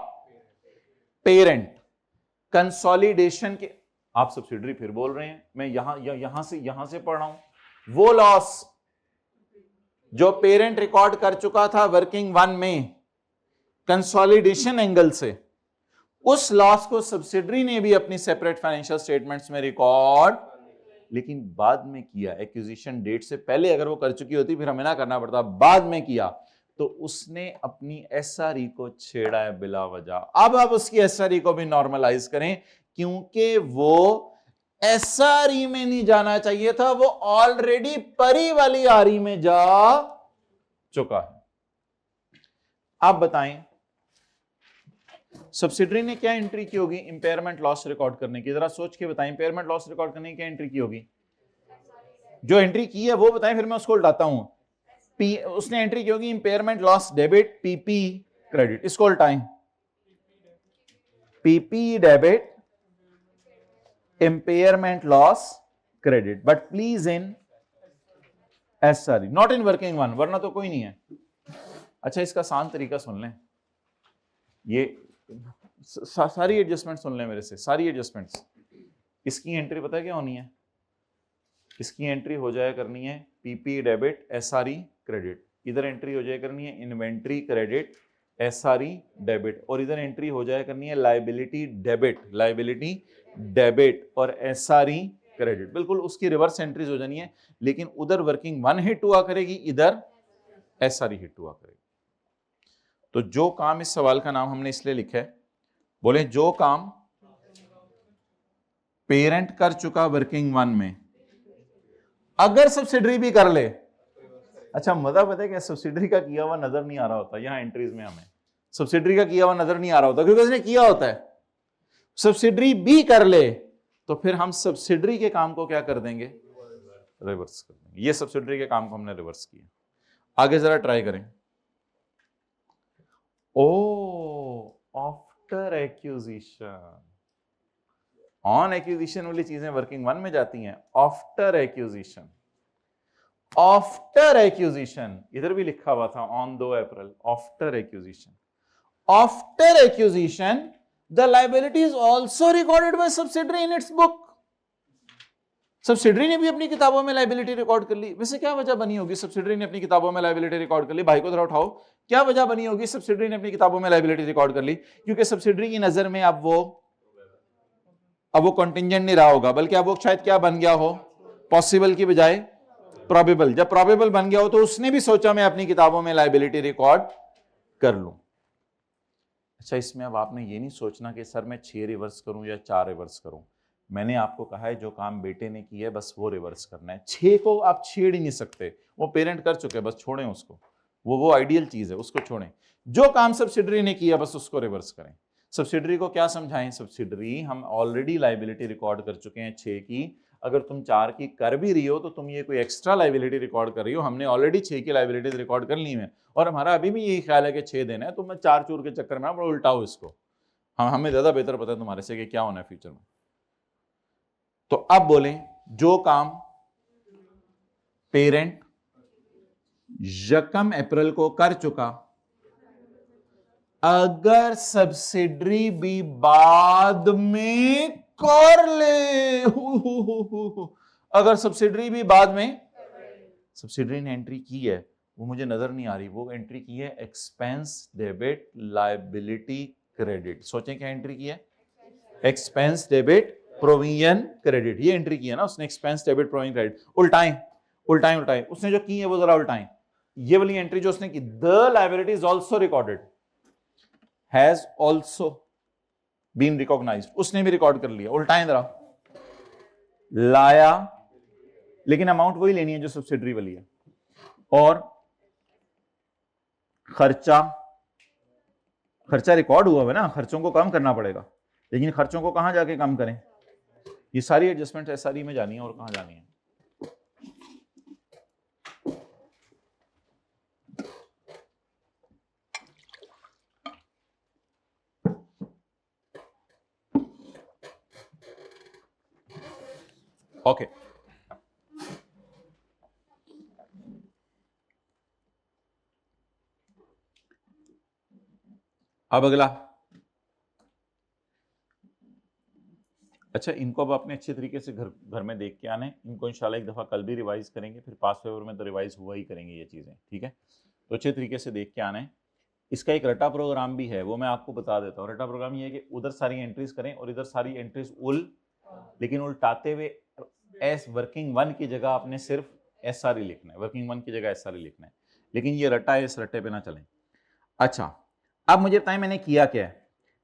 पेरेंट। कंसोलिडेशन के, आप सब्सिडरी फिर बोल रहे हैं, मैं यहां से पढ़ रहा हूं। वो लॉस जो पेरेंट रिकॉर्ड कर चुका था वर्किंग वन में कंसोलिडेशन एंगल से, उस लॉस को सब्सिडरी ने भी अपनी सेपरेट फाइनेंशियल स्टेटमेंट्स में रिकॉर्ड, लेकिन बाद में किया। एक्विजिशन डेट से पहले अगर वो कर चुकी होती फिर हमें ना करना पड़ता, बाद में किया तो उसने अपनी एसआरई को छेड़ा है बिला वजह। अब आप उसकी एसआरई को भी नॉर्मलाइज करें, क्योंकि वो एसआरई में नहीं जाना चाहिए था, वो ऑलरेडी परी वाली आरई में जा चुका है। आप बताएं सब्सिडरी ने क्या एंट्री की होगी इंपेयरमेंट लॉस रिकॉर्ड करने की, जरा सोच के बताएं। इंपेयरमेंट लॉस रिकॉर्ड करने की क्या एंट्री की होगी, जो एंट्री की है वो बताएं, फिर मैं उसको उल्टाता हूं। उसने एंट्री की होगी impairment loss debit PP credit, इसको उल्टाएं। PP debit impairment loss credit, but please in SRE, not in working one, वरना तो कोई नहीं है। अच्छा इसका आसान तरीका सुन लें, ये सारी एडजस्टमेंट सुन लें मेरे से, सारी एडजस्टमेंट्स। इसकी एंट्री पता है क्या होनी है, इसकी एंट्री हो जाया करनी है पीपी डेबिट एसआरई क्रेडिट, इधर एंट्री हो जाया करनी है इन्वेंट्री क्रेडिट एसआरई डेबिट, और इधर एंट्री हो जाया करनी है लायबिलिटी डेबिट, लायबिलिटी डेबिट और एसआरई क्रेडिट। बिल्कुल उसकी रिवर्स एंट्रीज हो जानी है, लेकिन उधर वर्किंग वन हिट हुआ करेगी, इधर एसआरई हिट हुआ करेगी। तो जो काम, इस सवाल का नाम हमने इसलिए लिखा है, बोले जो काम पेरेंट कर चुका वर्किंग वन में, अगर सब्सिडरी भी कर ले। अच्छा मजा पता है क्या, सब्सिडरी का किया हुआ नजर नहीं आ रहा होता यहां एंट्रीज में, हमें सब्सिडरी का किया हुआ नजर नहीं आ रहा होता क्योंकि उसने किया होता है। सब्सिडरी भी कर ले तो फिर हम सब्सिडरी के काम को क्या कर देंगे, रिवर्स कर देंगे। ये सब्सिडरी के काम को हमने रिवर्स किया। आगे जरा ट्राई करें। O after acquisition, on acquisition वाली चीजें वर्किंग वन में जाती हैं, आफ्टर एक्विजिशन, आफ्टर एक्विजिशन इधर भी लिखा हुआ था on 2 April, after acquisition, after acquisition the liability is also recorded by subsidiary in its book. Subsidiary ने भी अपनी किताबों में लायबिलिटी रिकॉर्ड कर ली। वैसे क्या वजह बनी होगी सब्सिडरी ने अपनी किताबों में लायबिलिटी रिकॉर्ड कर ली, भाई को जरा उठाओ, क्या वजह बनी होगी सब्सिडरी ने अपनी किताबों में लायबिलिटी रिकॉर्ड कर ली। क्योंकि सब्सिडरी की नजर में अब वो कंटिंजेंट नहीं रहा होगा, बल्कि अब वो शायद क्या बन गया हो, पॉसिबल की बजाय प्रोबेबल। जब प्रोबेबल बन गया हो तो उसने भी सोचा मैं अपनी किताबों में लायबिलिटी रिकॉर्ड कर लूं। अच्छा इसमें अब आपने ये नहीं सोचना कि सर मैं 6 रिवर्स करूं या 4 रिवर्स करूं। मैंने आपको कहा है जो काम बेटे ने किया है बस वो रिवर्स करना है। 6 को आप छेड़ ही नहीं सकते, वो पेरेंट कर चुके हैं, बस छोड़ें उसको, वो आइडियल चीज है, उसको छोड़ें। जो काम सब्सिडरी ने किया बस उसको रिवर्स करें। सब्सिडरी को क्या समझाएं, सब्सिडरी हम ऑलरेडी लायबिलिटी रिकॉर्ड कर चुके हैं 6 की, अगर तुम 4 की कर भी रही हो तो तुम ये कोई एक्स्ट्रा लायबिलिटी रिकॉर्ड कर रही हो, हमने ऑलरेडी 6 की लायबिलिटी रिकॉर्ड कर ली है और हमारा अभी भी यही ख्याल है कि 6 देना है, तो मैं 4 चूर के चक्कर में उल्टाओ इसको, हमें ज्यादा बेहतर पता है तुम्हारे से कि क्या होना है फ्यूचर में। तो अब बोलें जो काम पेरेंट यकम अप्रैल को कर चुका, अगर सब्सिडरी भी बाद में कर ले, अगर सब्सिडरी भी बाद में, सब्सिडरी ने एंट्री की है वो मुझे नजर नहीं आ रही, वो एंट्री की है एक्सपेंस डेबिट लायबिलिटी क्रेडिट। सोचें क्या एंट्री की है, एक्सपेंस डेबिट प्रोविजन क्रेडिट, ये एंट्री की है ना उसने, एक्सपेंस डेबिट प्रोविजन क्रेडिट। उल्टाएं उसने जो की है वो जरा उल्टाएं। ये वाली एंट्री जो उसने की, the liability is also recorded, has also been recognised, उसने भी रिकॉर्ड कर लिया। उल्टाएं जरा, लाया, लेकिन अमाउंट वही लेनी है जो सब्सिडरी वाली है, और खर्चा रिकॉर्ड हुआ है ना, खर्चों को कम करना पड़ेगा, लेकिन खर्चों को कहां जाके कम करें? ये सारी एडजस्टमेंट एसआरई में जानी है, और कहां जानी है? ओके, अब अगला, अच्छा इनको अब आपने अच्छे तरीके से घर में देख के आने, इनको इंशाल्लाह एक दफा कल भी रिवाइज करेंगे, फिर पास पेपर में तो रिवाइज हुआ ही करेंगे ये चीजें, ठीक है? तो अच्छे तरीके से देख के आना है। इसका एक रटा प्रोग्राम भी है, वो मैं आपको बता देता हूँ। रटा प्रोग्राम ये है कि उधर सारी एंट्रीज करें और इधर सारी एंट्रीज लेकिन उल्टाते हुए एस वर्किंग 1 की जगह आपने सिर्फ एसआरई लिखना है, वर्किंग 1 की जगह एसआरई लिखना है, लेकिन ये रटा है, इस रटे पे ना चलें। अच्छा, अब मुझे बताएं मैंने किया क्या है।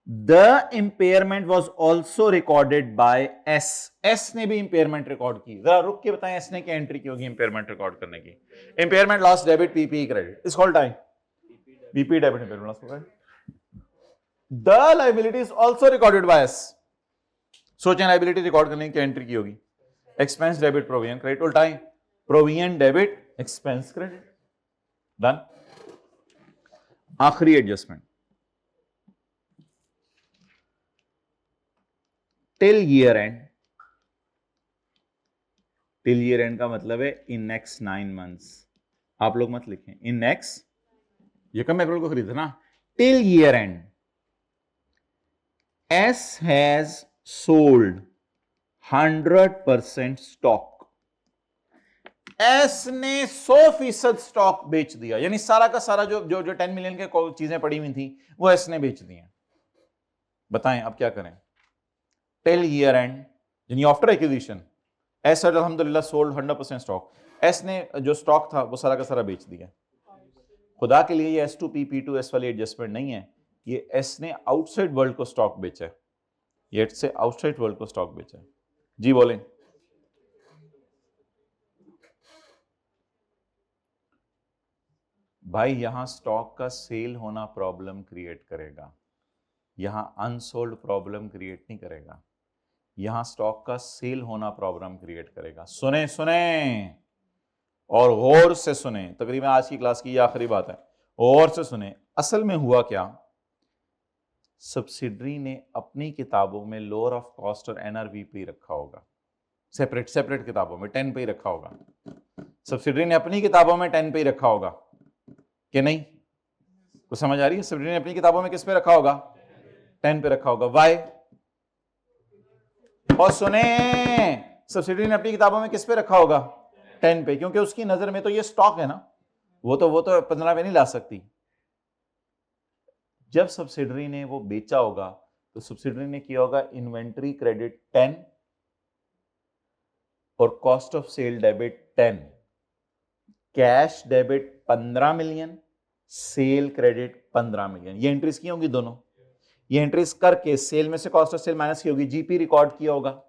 The impairment was also recorded by S, S ने भी इंपेयरमेंट रिकॉर्ड की। जरा रुक के बताएं एस ने क्या एंट्री की होगी इंपेयरमेंट रिकॉर्ड करने की? Impairment loss debit PP credit is called time BP debit impairment loss credit. The liability is also recorded by S. सोचें लायबिलिटी रिकॉर्ड करने की क्या एंट्री की होगी? एक्सपेंस डेबिट प्रोविजन क्रेडिट, उल्टा है, provision debit expense credit, done. आखिरी adjustment, till year end. Till year end का मतलब है इन नेक्स्ट 9 मंथ्स। आप लोग मत लिखें इन नेक्स्ट, ये कम अप्रैल को खरीदा ना। Till year and S has sold 100% stock. S ने 100% स्टॉक बेच दिया, यानी सारा का सारा जो 10 मिलियन के चीजें पड़ी हुई थी वो एस ने बेच दी हैं। बताएं अब क्या करें? टिल ईयर एंड यानी आफ्टर एक्विजिशन एस हैड अल्हम्दुलिल्लाह सोल्ड 100% स्टॉक। एस ने जो स्टॉक था वो सारा का सारा बेच दिया। खुदा के लिए ये S2P P2S वाली एडजस्टमेंट नहीं है, ये एस ने आउटसाइड वर्ल्ड को स्टॉक बेचा है, ये एस से आउटसाइड वर्ल्ड को स्टॉक बेचा है। जी बोलें। भाई यहां स्टॉक का सेल होना प्रॉब्लम क्रिएट करेगा, यहां अनसोल्ड प्रॉब्लम क्रिएट नहीं करेगा, यहां स्टॉक का सेल होना प्रॉब्लम क्रिएट करेगा। सुने और गौर से सुने, तकरीबन आज की क्लास की ये आखिरी बात है, गौर से सुने। असल में हुआ क्या, सब्सिडरी ने अपनी किताबों में लोअर ऑफ कॉस्ट और NRV रखा होगा, सेपरेट किताबों में 10 पे ही रखा होगा। सब्सिडरी ने अपनी किताबों में 10 पे ही रखा होगा कि नहीं? कुछ समझ आ रही है? सब्सिडरी ने अपनी किताबों में किस पे रखा होगा? 10 पे रखा होगा। वाई? और सुने, सब्सिडरी ने अपनी किताबों में किस पे रखा होगा? 10 पे, क्योंकि उसकी नजर में तो ये स्टॉक है ना, वो तो 15 पे नहीं ला सकती। जब सब्सिडरी ने वो बेचा होगा तो सब्सिडरी ने किया होगा इन्वेंट्री क्रेडिट 10 और cost of sale debit 10, cash debit 15 million, sale credit 15 million. ये एंट्रीज की होंगी दोनों, ये एंट्रीज करके सेल में से कॉस्ट ऑफ सेल माइनस की होगी, जीपी रिकॉर्ड किया होगा।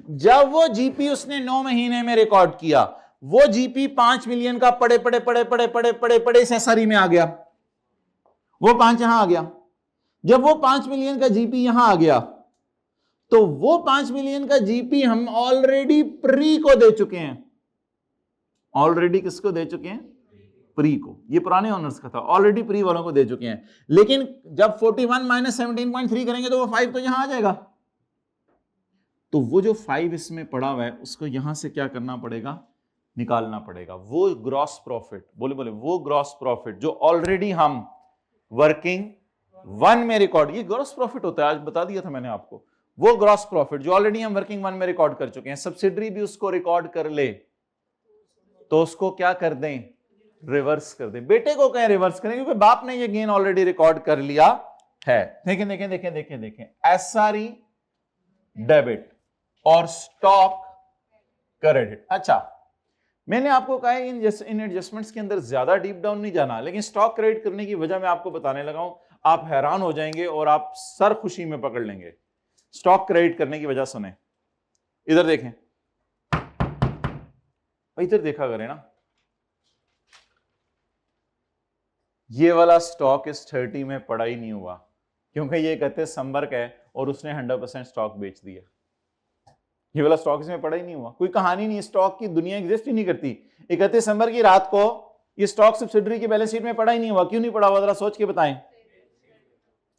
जब वो जीपी उसने 9 महीने में रिकॉर्ड किया, वो जीपी 5 मिलियन का पड़े इस एसआरई में आ गया, वो 5 यहां आ गया। जब वो 5 मिलियन का जीपी यहां आ गया तो वो 5 मिलियन का जीपी हम ऑलरेडी प्री को दे चुके हैं। ऑलरेडी किसको दे चुके हैं? प्री को। ये पुराने ओनर्स का था, ऑलरेडी प्री वालों को दे चुके हैं। लेकिन जब 41 माइनस 17.3 करेंगे तो वो 5 तो यहां आ जाएगा। तो वो जो 5 इसमें पड़ा हुआ है उसको यहां से क्या करना पड़ेगा? निकालना पड़ेगा। वो ग्रॉस प्रॉफिट, बोले वो ग्रॉस प्रॉफिट जो ऑलरेडी हम वर्किंग 1 में रिकॉर्ड, ये ग्रॉस प्रॉफिट होता है, आज बता दिया था मैंने आपको। वो ग्रॉस प्रॉफिट जो ऑलरेडी हम वर्किंग 1 में रिकॉर्ड कर चुके हैं, सब्सिडरी भी उसको रिकॉर्ड कर ले तो उसको क्या कर दें? रिवर्स कर दें। बेटे को कहें रिवर्स करें, क्योंकि बाप ने ये गेन ऑलरेडी रिकॉर्ड कर लिया है। देखें एसआरई डेबिट और स्टॉक क्रेडिट। अच्छा, मैंने आपको कहा है इन एडजस्टमेंट्स के अंदर ज्यादा डीप डाउन नहीं जाना, लेकिन स्टॉक क्रेडिट करने की वजह मैं आपको बताने लगा हूं, आप हैरान हो जाएंगे और आप सर खुशी में पकड़ लेंगे। स्टॉक क्रेडिट करने की वजह सुने, इधर देखें, इधर देखा करें ना, ये वाला स्टॉक इस 30 में पड़ा ही नहीं हुआ, क्योंकि ये कहते संपर्क है और उसने 100% स्टॉक बेच दिया। ये वाला स्टॉक इसमें पड़ा ही नहीं हुआ, कोई कहानी नहीं, स्टॉक की दुनिया एग्जिस्ट ही नहीं करती। 31 दिसंबर की रात को ये स्टॉक सब्सिडरी की बैलेंस शीट में पड़ा ही नहीं हुआ। क्यों नहीं पड़ा हुआ, जरा सोच के बताएं।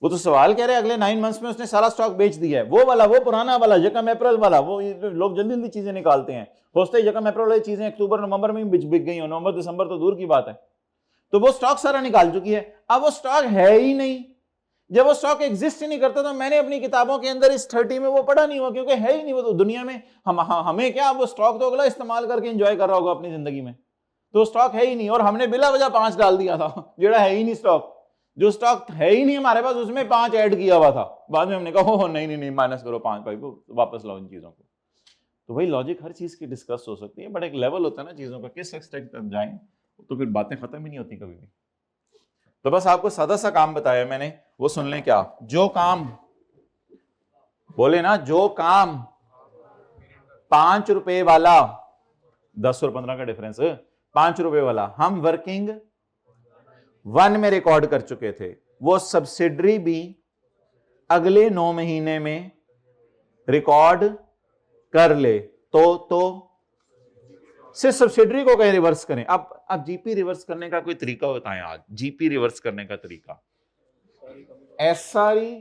वो तो सवाल कह रहे हैं अगले 9 मंथ्स में उसने सारा स्टॉक बेच दिया है। वो वाला, वो पुराना वाला यकम अप्रैल वाला, वो लोग जल्दी जल्दी चीजें निकालते हैं, सोचते हैं यकम अप्रैल वाली चीजें अक्टूबर नवंबर में बिक गई हो, नवंबर दिसंबर तो दूर की बात है। तो वो स्टॉक सारा निकाल चुकी है, अब वो स्टॉक है ही नहीं। जब वो स्टॉक एग्जिस्ट ही नहीं करता तो मैंने अपनी किताबों के अंदर इस 30 में वो पढ़ा नहीं हुआ, क्योंकि है ही नहीं वो तो दुनिया में। हमें क्या, वो स्टॉक तो अगला इस्तेमाल करके एंजॉय कर रहा होगा अपनी जिंदगी में, तो स्टॉक है ही नहीं। और हमने बिला वजह 5 डाल दिया था, जेड़ा है ही नहीं स्टॉक, जो स्टॉक है ही नहीं हमारे पास उसमें 5 ऐड किया हुआ था। बाद में हमने कहा हो नहीं नहीं नहीं, माइनस करो 5 भाई को, वापस लाओ इन चीजों को। तो वही लॉजिक हर चीज की डिस्कस हो सकती है, बट एक लेवल होता है ना चीजों का, किस एक्सटेंट तक जाएं, तो फिर बातें खत्म ही नहीं होती कभी भी। तो बस आपको सादा सा काम बताया मैंने, वो सुन लें। क्या, जो काम, बोले ना, जो काम 5 रुपए वाला, 10 और 15 का डिफरेंस, 5 रुपए वाला हम वर्किंग 1 में रिकॉर्ड कर चुके थे, वो सब्सिडरी भी अगले 9 महीने में रिकॉर्ड कर ले तो सिर्फ सब्सिडरी को कहीं रिवर्स करें। अब जीपी रिवर्स करने का कोई तरीका बताएं आज, जीपी रिवर्स करने का तरीका। एसआरई,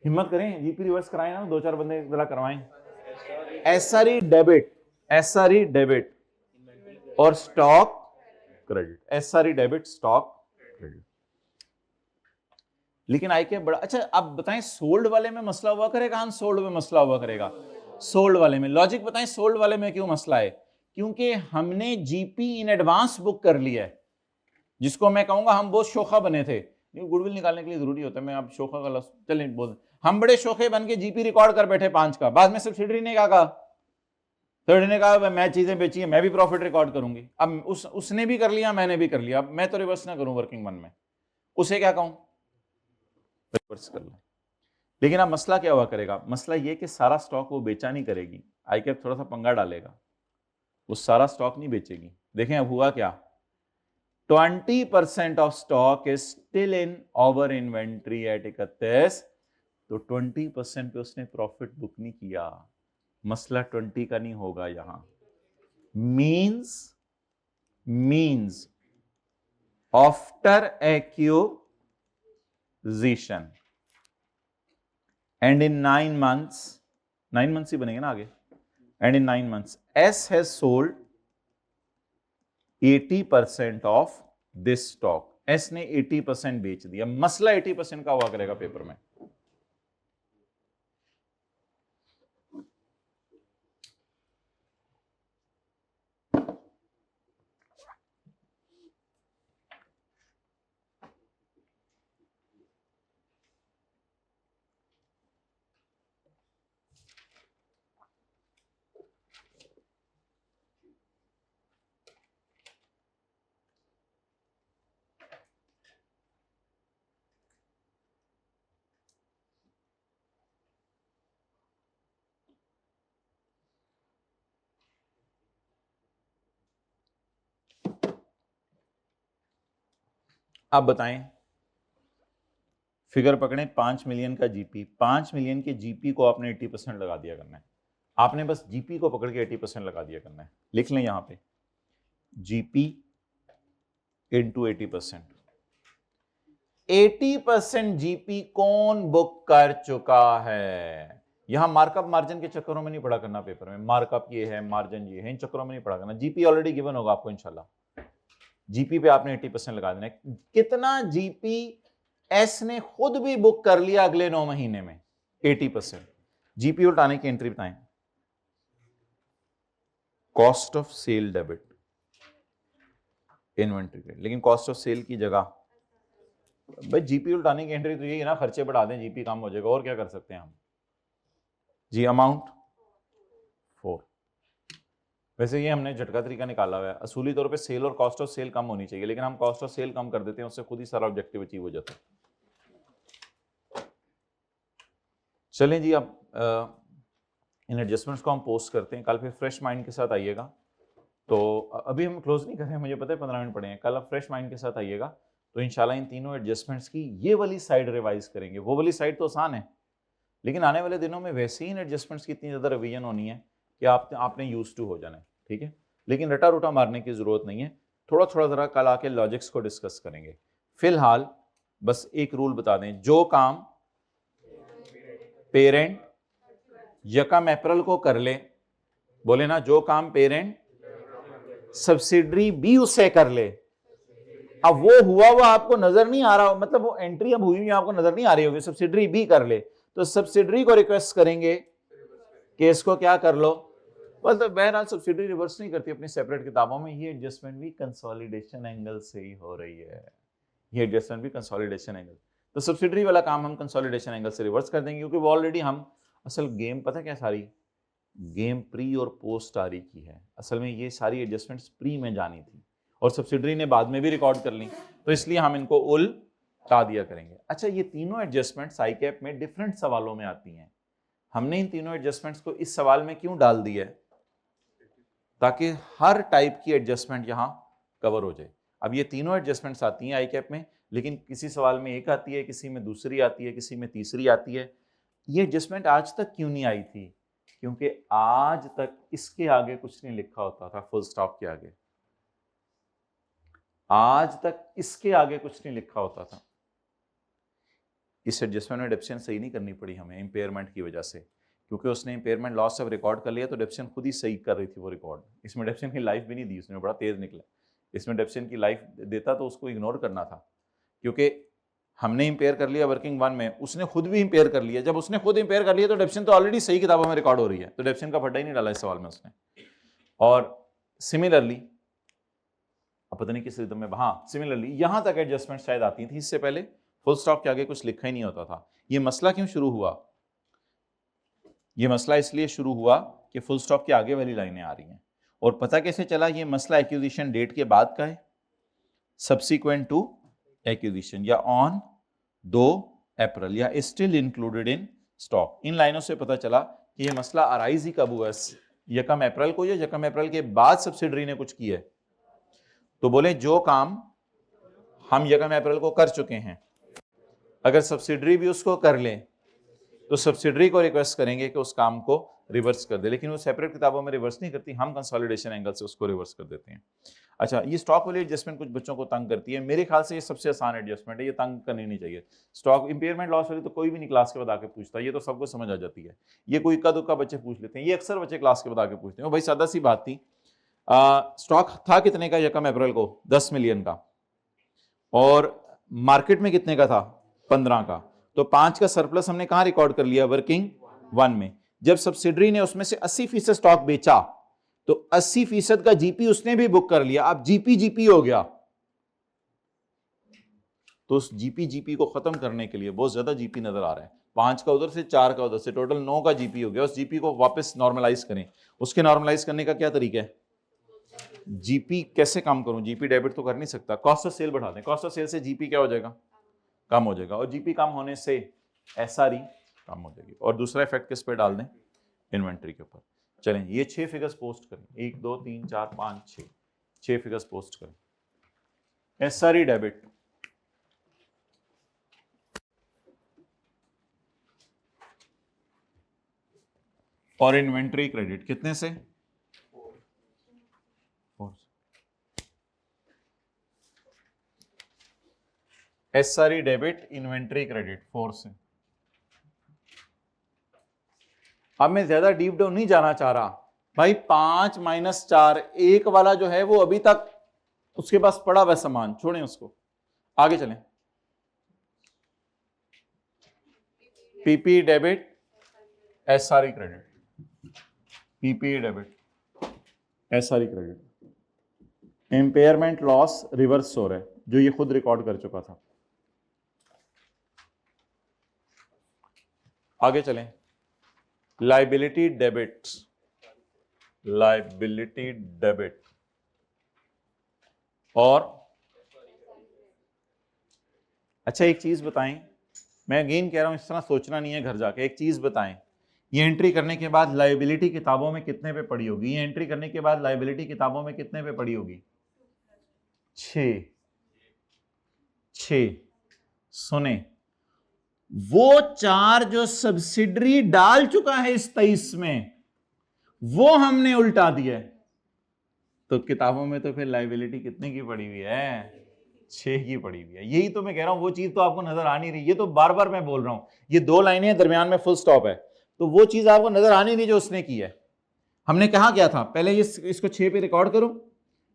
हिम्मत करें, जीपी रिवर्स कराएं ना, 2-4 बंदे जरा करवाएं। एसआरई डेबिट, एसआरई डेबिट और stock credit, SRE debit stock credit. लेकिन आई क्या बड़ा अच्छा, अब बताएं सोल्ड वाले में मसला हुआ करेगा, अनसोल्ड में मसला हुआ करेगा? सोल्ड वाले में। लॉजिक बताएं सोल्ड वाले में क्यों मसला है? क्योंकि हमने जीपी इन एडवांस बुक कर लिया है, जिसको मैं कहूंगा हम बहुत शोखा बने थे। गुडविल निकालने के लिए जरूरी होता है, मैं अब शोखा का लफ्ज चलिए बोल, हम बड़े शोखे बन के जीपी रिकॉर्ड कर बैठे 5 का, बाद में सब्सिडरी ने क्या कहा, थर्ड ने कहा मैं चीजें बेची है, मैं भी प्रॉफिट रिकॉर्ड करूंगी। अब उसने भी कर लिया, मैंने भी कर लिया, अब मैं तो रिवर्स ना करूं वर्किंग 1 में, उसे क्या कहूं, रिवर्स कर लो। लेकिन अब मसला क्या हुआ करेगा, मसला ये कि सारा स्टॉक वो बेचा नहीं करेगी, आईकैप थोड़ा सा पंगा डालेगा, वो सारा स्टॉक नहीं बेचेगी। देखें अब हुआ क्या, 20% of stock is still in over inventory at 31, तो 20% पे उसने प्रॉफिट बुक नहीं किया। मसला 20 का नहीं होगा यहां, means after accusation and in 9 months ही बनेंगे ना आगे, and in 9 months S has sold 80% of this stock. S ने 80% बेच दिया, मसला 80% का हुआ करेगा पेपर में। आप बताएं, फिगर पकड़ें, 5 मिलियन का जीपी, 5 मिलियन के जीपी को आपने 80% लगा दिया करना है। आपने बस जीपी को पकड़ के 80% लगा दिया करना है। लिख लें यहां पे, जीपी इंटू 80%। 80% जीपी कौन बुक कर चुका है? यहां मार्कअप मार्जिन के चक्करों में नहीं पढ़ा करना पेपर में, मार्कअप ये है, मार्जिन ये है, इन चक्करों में नहीं पढ़ा करना। जीपी ऑलरेडी गिवन होगा आपको इंशाल्लाह, जीपी पे आपने 80% लगा देना है। कितना जीपी एस ने खुद भी बुक कर लिया अगले 9 महीने में? 80%। जीपी उल्टाने की एंट्री बताएं, cost of sale debit inventory credit, लेकिन कॉस्ट ऑफ सेल की जगह भाई जीपी उल्टाने की एंट्री तो यही है ना, खर्चे बढ़ा दें जीपी कम हो जाएगा, और क्या कर सकते हैं हम जी। अमाउंट 4, वैसे ये हमने झटका तरीका निकाला हुआ है, असूली तौर पे सेल और कॉस्ट ऑफ सेल कम होनी चाहिए, लेकिन हम कॉस्ट ऑफ सेल कम कर देते हैं, उससे खुद ही सारा ऑब्जेक्टिव अचीव हो जाता है। चलें जी, अब इन एडजस्टमेंट्स को हम पोस्ट करते हैं, कल फिर फ्रेश माइंड के साथ आइएगा। तो अभी हम क्लोज नहीं कर रहे हैं, मुझे पता है 15 मिनट पड़े हैं, कल आप फ्रेश माइंड के साथ आइएगा, तो इंशाल्लाह इन तीनों एडजस्टमेंट्स की ये वाली साइड रिवाइज करेंगे। वो वाली साइड तो आसान है, लेकिन आने वाले दिनों में वैसे ही इन एडजस्टमेंट्स की इतनी ज़्यादा रिवीजन होनी है कि आपने यूज टू हो जाना है, ठीक है। लेकिन रटा रूटा मारने की ज़रूरत नहीं है, थोड़ा थोड़ा ज़रा कल आके लॉजिक्स को डिस्कस करेंगे। फिलहाल बस एक रूल बता दें, जो काम पेरेंट यकम अप्रैल को कर ले, बोले ना, जो काम पेरेंट सब्सिडरी भी उससे कर ले। अब वो हुआ आपको नजर नहीं आ रहा, मतलब वो एंट्री अब हुई आपको नजर नहीं आ रही होगी, सब्सिडरी भी कर ले, तो सब्सिडरी को रिक्वेस्ट करेंगे कि इसको क्या कर लो, मतलब बहरहाल सब्सिडरी रिवर्स नहीं करती अपनी सेपरेट किताबों में। ये एडजस्टमेंट भी कंसोलिडेशन एंगल से ही हो रही है, ये एडजस्टमेंट भी कंसोलिडेशन एंगल, तो सब्सिडरी वाला काम हम कंसोलिडेशन एंगल से रिवर्स कर देंगे, क्योंकि वो ऑलरेडी हम असल गेम पता क्या, सारी गेम प्री और पोस्ट आरी की है। असल में ये सारी एडजस्टमेंट्स प्री में जानी थी और सब्सिडरी ने बाद में भी रिकॉर्ड कर ली, तो इसलिए हम इनको उल्टा दिया करेंगे। अच्छा, ये तीनों एडजस्टमेंट्स आईकैप में डिफरेंट सवालों में आती हैं। हमने इन तीनों एडजस्टमेंट्स को इस सवाल में क्यों डाल दिया है, ताकि हर टाइप की एडजस्टमेंट यहां कवर हो जाए। अब ये तीनों एडजस्टमेंट्स आती हैं आईकैप में, लेकिन किसी सवाल में एक आती है, किसी में दूसरी आती है, किसी में तीसरी आती है। ये एडजस्टमेंट आज तक क्यों नहीं आई थी, क्योंकि आज तक इसके आगे कुछ नहीं लिखा होता था, फुल स्टॉप के आगे, आज तक इसके आगे कुछ नहीं लिखा होता था। इस एडजस्टमेंट में डेप्शन सही नहीं करनी पड़ी हमें इम्पेयरमेंट की वजह से, क्योंकि उसने इम्पेयरमेंट लॉस सब रिकॉर्ड कर लिया, तो डेप्शन खुद ही सही कर रही थी वो रिकॉर्ड। इसमें डेप्शन की लाइफ भी नहीं दी उसने, बड़ा तेज निकला। इसमें डेप्शन की लाइफ देता तो उसको इग्नोर करना था, क्योंकि हमने इंपेयर कर लिया वर्किंग वन में, उसने खुद भी इंपेयर कर लिया। जब उसने खुद इंपेयर कर लिया तो डेप्शन तो ऑलरेडी सही किताबों में रिकॉर्ड हो रही है, तो डेप्शन का फड्डा ही नहीं डाला इस सवाल में उसने। और सिमिलरली, अब पता नहीं किस रिदम में, हाँ सिमिलरली यहां तक एडजस्टमेंट शायद आती थी, इससे पहले फुल स्टॉप के आगे कुछ लिखा ही नहीं होता था। ये मसला क्यों शुरू हुआ, ये मसला इसलिए शुरू हुआ कि फुल स्टॉप के आगे वाली लाइनें आ रही हैं। और पता कैसे चला, ये मसला एक्विजिशन डेट के बाद का है, सब्सिक्वेंट टू एक्विजिशन, या ऑन 2 अप्रैल, या स्टिल इंक्लूडेड इन स्टॉक। इन लाइनों से पता चला कि ये मसला अराइज ही कब हुआ, यकम अप्रैल को, या यकम अप्रैल के बाद सब्सिडरी ने कुछ किया है। तो बोले जो काम हम यकम अप्रैल को कर चुके हैं, अगर सब्सिडरी भी उसको कर ले, तो सब्सिडरी को रिक्वेस्ट करेंगे कि उस काम को रिवर्स कर दे, लेकिन वो सेपरेट किताबों में रिवर्स नहीं करती, हम कंसोलिडेशन एंगल से उसको रिवर्स कर देते हैं। अच्छा, ये स्टॉक वाली एडजस्टमेंट कुछ बच्चों को तंग करती है, मेरे ख्याल से ये सबसे आसान एडजस्टमेंट है, ये तंग करनी नहीं चाहिए। स्टॉक इंपेयरमेंट लॉस वाली तो कोई भी नहीं क्लास के बाद आके पूछता, ये तो सबको समझ आ जाती है। ये कोई इक्का दुक्का बच्चे पूछ लेते हैं, ये अक्सर बच्चे क्लास के बाद आके पूछते हैं। भाई सादा सी बात थी, स्टॉक था कितने का यकम अप्रैल को, 10 मिलियन का, और मार्केट में कितने का था, 15 का, तो 5 का सरप्लस हमने कहां रिकॉर्ड कर लिया, वर्किंग वन में। जब सब्सिडरी ने उसमें से 80% स्टॉक बेचा, तो 80% का जीपी उसने भी बुक कर लिया। अब जीपी हो गया, तो उस जीपी को खत्म करने के लिए बहुत ज्यादा जीपी नजर आ रहा है, 5 का उधर से, 4 का उधर से, टोटल 9 का जीपी हो गया। उस जीपी को वापस नॉर्मलाइज करें। उसके नॉर्मलाइज करने का क्या तरीका है, जीपी कैसे काम करूं, जीपी डेबिट तो कर नहीं सकता, कॉस्ट ऑफ सेल बढ़ा दें, कॉस्ट ऑफ सेल से जीपी क्या हो जाएगा, कम हो जाएगा, और जीपी कम होने से एसआरई कम हो जाएगी। और दूसरा इफेक्ट किस पे डाल दें, इन्वेंट्री के ऊपर। चलें, ये 6 फिगर्स पोस्ट करें, 1 2 3 4 5 6 फिगर्स पोस्ट करें। एसआरई डेबिट, और इन्वेंट्री क्रेडिट कितने से, 4 से। एसआरई डेबिट, इन्वेंट्री क्रेडिट 4 से। अब मैं ज्यादा डीप डाउन नहीं जाना चाह रहा भाई, 5 - 4 1 वाला जो है वो अभी तक उसके पास पड़ा हुआ सामान, छोड़ें उसको, आगे चलें। PP debit, SRE credit, PP debit, SRE credit. Impairment loss reverse हो रहा है, जो ये खुद रिकॉर्ड कर चुका था। आगे चलें, लाइबिलिटी डेबिट, लायबिलिटी डेबिट। और अच्छा एक चीज बताएं, मैं अगेन कह रहा हूं इस तरह सोचना नहीं है घर जाके, एक चीज बताएं, ये एंट्री करने के बाद लायबिलिटी किताबों में कितने पे पड़ी होगी? ये एंट्री करने के बाद लायबिलिटी किताबों में कितने पे पड़ी होगी? 6। सुने, वो 4 जो सब्सिडरी डाल चुका है इस 23 में, वो हमने उल्टा दिया है, तो किताबों में तो फिर लायबिलिटी कितने की पड़ी हुई है? 6 की पड़ी हुई है। यही तो मैं कह रहा हूं, वो चीज तो आपको नजर आ नहीं रही। ये तो बार बार मैं बोल रहा हूं, ये 2 लाइनें हैं, दरमियान में फुल स्टॉप है, तो वो चीज आपको नजर आ नहीं रही जो उसने की है। हमने कहा क्या था पहले, इसको 6 पे रिकॉर्ड करो,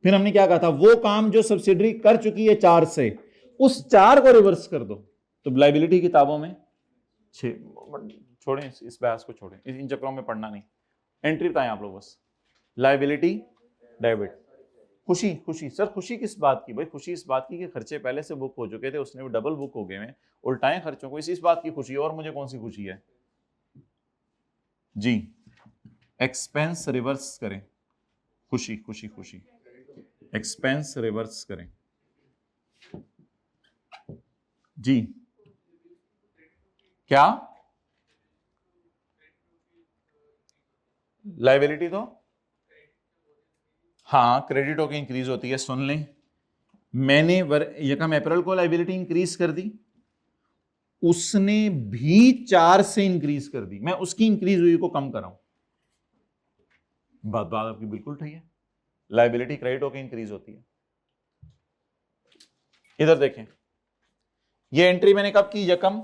फिर हमने क्या कहा था, वो काम जो सब्सिडरी कर चुकी है 4 से, उस 4 को रिवर्स कर दो, तो लायबिलिटी किताबों में 6। छोड़ें इस बहस को, छोड़ें, इन चक्रों में पढ़ना नहीं। एंट्री बताएं आप लोग बस, लायबिलिटी डेबिट। खुशी, खुशी सर, खुशी किस बात की भाई? खुशी इस बात की कि खर्चे पहले से बुक हो चुके थे, उसने भी डबल बुक हो गए हैं, उल्टाएं खर्चों को, इस बात की खुशी। और मुझे कौन सी खुशी है जी? एक्सपेंस रिवर्स करें, खुशी खुशी खुशी, एक्सपेंस रिवर्स करें जी। क्या लायबिलिटी? तो हाँ, क्रेडिटों की इंक्रीज होती है। सुन लें, मैंने यकम अप्रैल को लायबिलिटी इंक्रीज कर दी, उसने भी 4 से इंक्रीज कर दी, मैं उसकी इंक्रीज हुई को कम कराऊं। बात आपकी बिल्कुल ठीक है, लायबिलिटी क्रेडिट होकर इंक्रीज होती है। इधर देखें, ये एंट्री मैंने कब की? यकम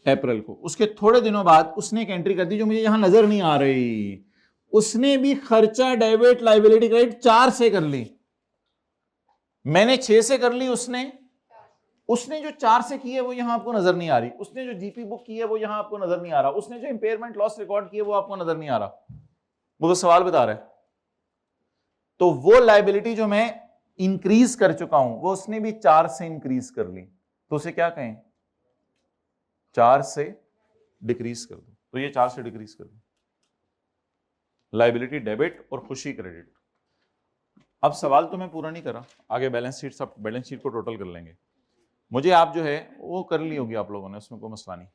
अप्रैल को। उसके थोड़े दिनों बाद उसने एक एंट्री कर दी जो मुझे यहां नजर नहीं आ रही, उसने भी खर्चा डेबिट लायबिलिटी क्रेडिट 4 से कर ली, मैंने 6 से कर ली, उसने जो 4 से की है वो यहां आपको नजर नहीं आ रही, उसने जो जीपी बुक की है वो यहां आपको नजर नहीं आ रहा, उसने जो इंपेयरमेंट लॉस रिकॉर्ड की है वो आपको नजर नहीं आ रहा, वो तो सवाल बता रहा है। तो वो लायबिलिटी जो मैं इंक्रीज कर चुका हूं वो उसने भी 4 से इंक्रीज कर ली, तो उसे क्या कहें? 4 से डिक्रीज कर दो, तो ये 4 से डिक्रीज कर दो, लायबिलिटी डेबिट और खुशी क्रेडिट। अब सवाल तो मैं पूरा नहीं करा, आगे बैलेंस शीट, सब बैलेंस शीट को टोटल कर लेंगे। मुझे आप जो है वो कर ली होगी आप लोगों ने, उसमें कोई मसला नहीं,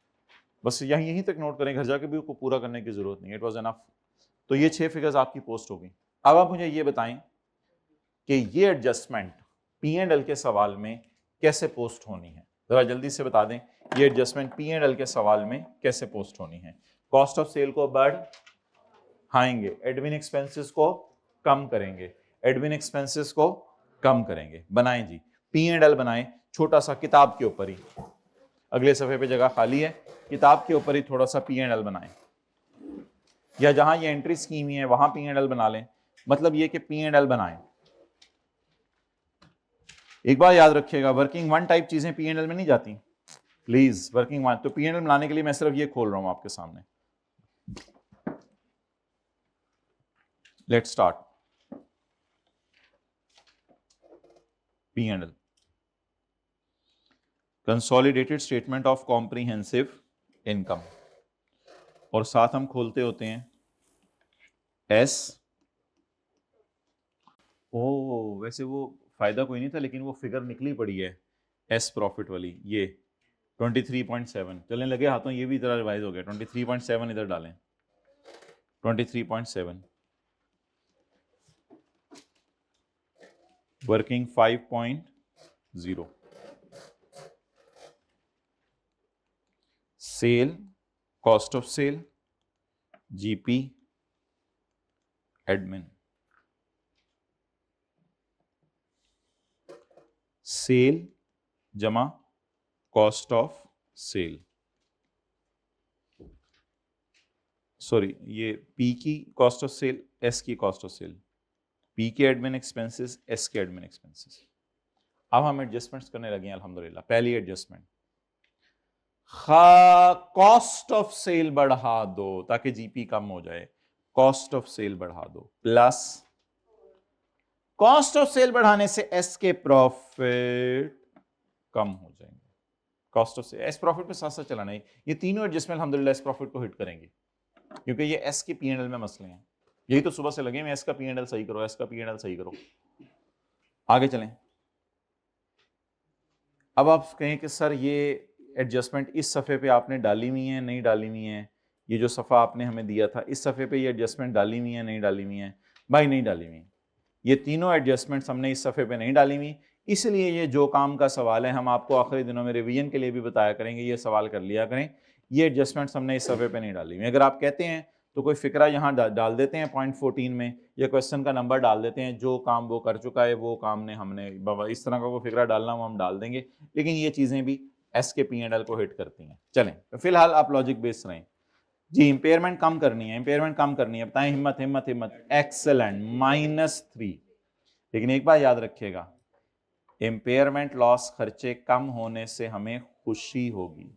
बस यहीं तक नोट करें, घर जाके भी उसको पूरा करने की जरूरत नहीं, इट वाज एनफ। तो ये 6 फिगर्स आपकी पोस्ट होगी। अब आप मुझे ये बताएं कि ये एडजस्टमेंट P&L के सवाल में कैसे पोस्ट होनी है, जरा जल्दी से बता दें, ये एडजस्टमेंट P&L के सवाल में कैसे पोस्ट होनी है? कॉस्ट ऑफ सेल को बढ़ाएंगे, एडमिन एक्सपेंसेस को कम करेंगे, एडमिन एक्सपेंसेस को कम करेंगे। बनाएं जी, P&L बनाएं, छोटा सा किताब के ऊपर ही, अगले सफे पे जगह खाली है, किताब के ऊपर ही थोड़ा सा P&L बनाएं, या जहां ये एंट्री स्कीम ही है वहां P&L बना लें। मतलब ये कि P&L बनाएं। एक बार याद रखिएगा, वर्किंग 1 टाइप चीजें P&L में नहीं जाती, प्लीज वर्किंग 1। तो P&L बनाने के लिए मैं सिर्फ ये खोल रहा हूं आपके सामने। Let's start. P&L, consolidated statement of comprehensive income, और साथ हम खोलते होते हैं एस। ओ वैसे वो फायदा कोई नहीं था, लेकिन वो फिगर निकली पड़ी है एस प्रॉफिट वाली, ये 23.7 चलने लगे हाथों, ये भी इधर रिवाइज हो गया, 23.7 इधर डालें, 23.7, working 5.0, sale, cost of sale, GP, admin, sale जमा कॉस्ट ऑफ सेल, सॉरी ये पी की कॉस्ट ऑफ सेल, एस की कॉस्ट ऑफ सेल, पी के एडमिन एक्सपेंसेस, एस के एडमिन एक्सपेंसेस। अब हम एडजस्टमेंट्स करने लगे हैं अल्हम्दुलिल्लाह। पहली एडजस्टमेंट, कॉस्ट ऑफ सेल बढ़ा दो ताकि जीपी कम हो जाए, कॉस्ट ऑफ सेल बढ़ा दो, प्लस कॉस्ट ऑफ सेल बढ़ाने से एस के प्रॉफिट कम हो जाएंगे, cost of sale S profit पे साथ साथ चलाना है। ये तीनों एडजस्टमेंट अल्हम्दुलिल्लाह एस प्रॉफिट को हिट करेंगे, क्योंकि ये एस के P&L में मसले हैं। यही तो सुबह से लगे मैं, एस का पी एंड एल सही करो, एस का पी एंड एल सही करो। आगे चलें। अब आप कहें कि सर ये एडजस्टमेंट इस सफ़े पे आपने डाली हुई है नहीं डाली हुई है, ये जो सफ़ा आपने हमें दिया था इस सफ़े पे ये एडजस्टमेंट डाली हुई है नहीं डाली हुई है? भाई नहीं डाली हुई। ये तीनों एडजस्टमेंट्स हमने इस सफ़े पे नहीं डाली हुई, इसलिए ये जो काम का सवाल है हम आपको आखिरी दिनों में रिवीजन के लिए भी बताया करेंगे, ये सवाल कर लिया करें, ये एडजस्टमेंट्स हमने इस सफ़े पे नहीं डाली हुई। अगर आप कहते हैं तो कोई फिक्रा यहाँ डाल देते हैं पॉइंट 14 में, या क्वेश्चन का नंबर डाल देते हैं, जो काम वो कर चुका है वो काम ने हमने इस तरह का कोई फिक्रा डालना वो हम डाल देंगे, लेकिन ये चीज़ें भी एस के पी एंड एल को हिट करती हैं। चलें तो फिलहाल आप लॉजिक बेस्ड रहें जी। इंपेयरमेंट कम करनी है, इंपेयरमेंट कम करनी है, बताएं हिम्मत हिम्मत हिम्मत। एक्सेलेंट, -3। लेकिन एक बात याद रखिएगा, इंपेयरमेंट लॉस खर्चे कम होने से हमें खुशी होगी।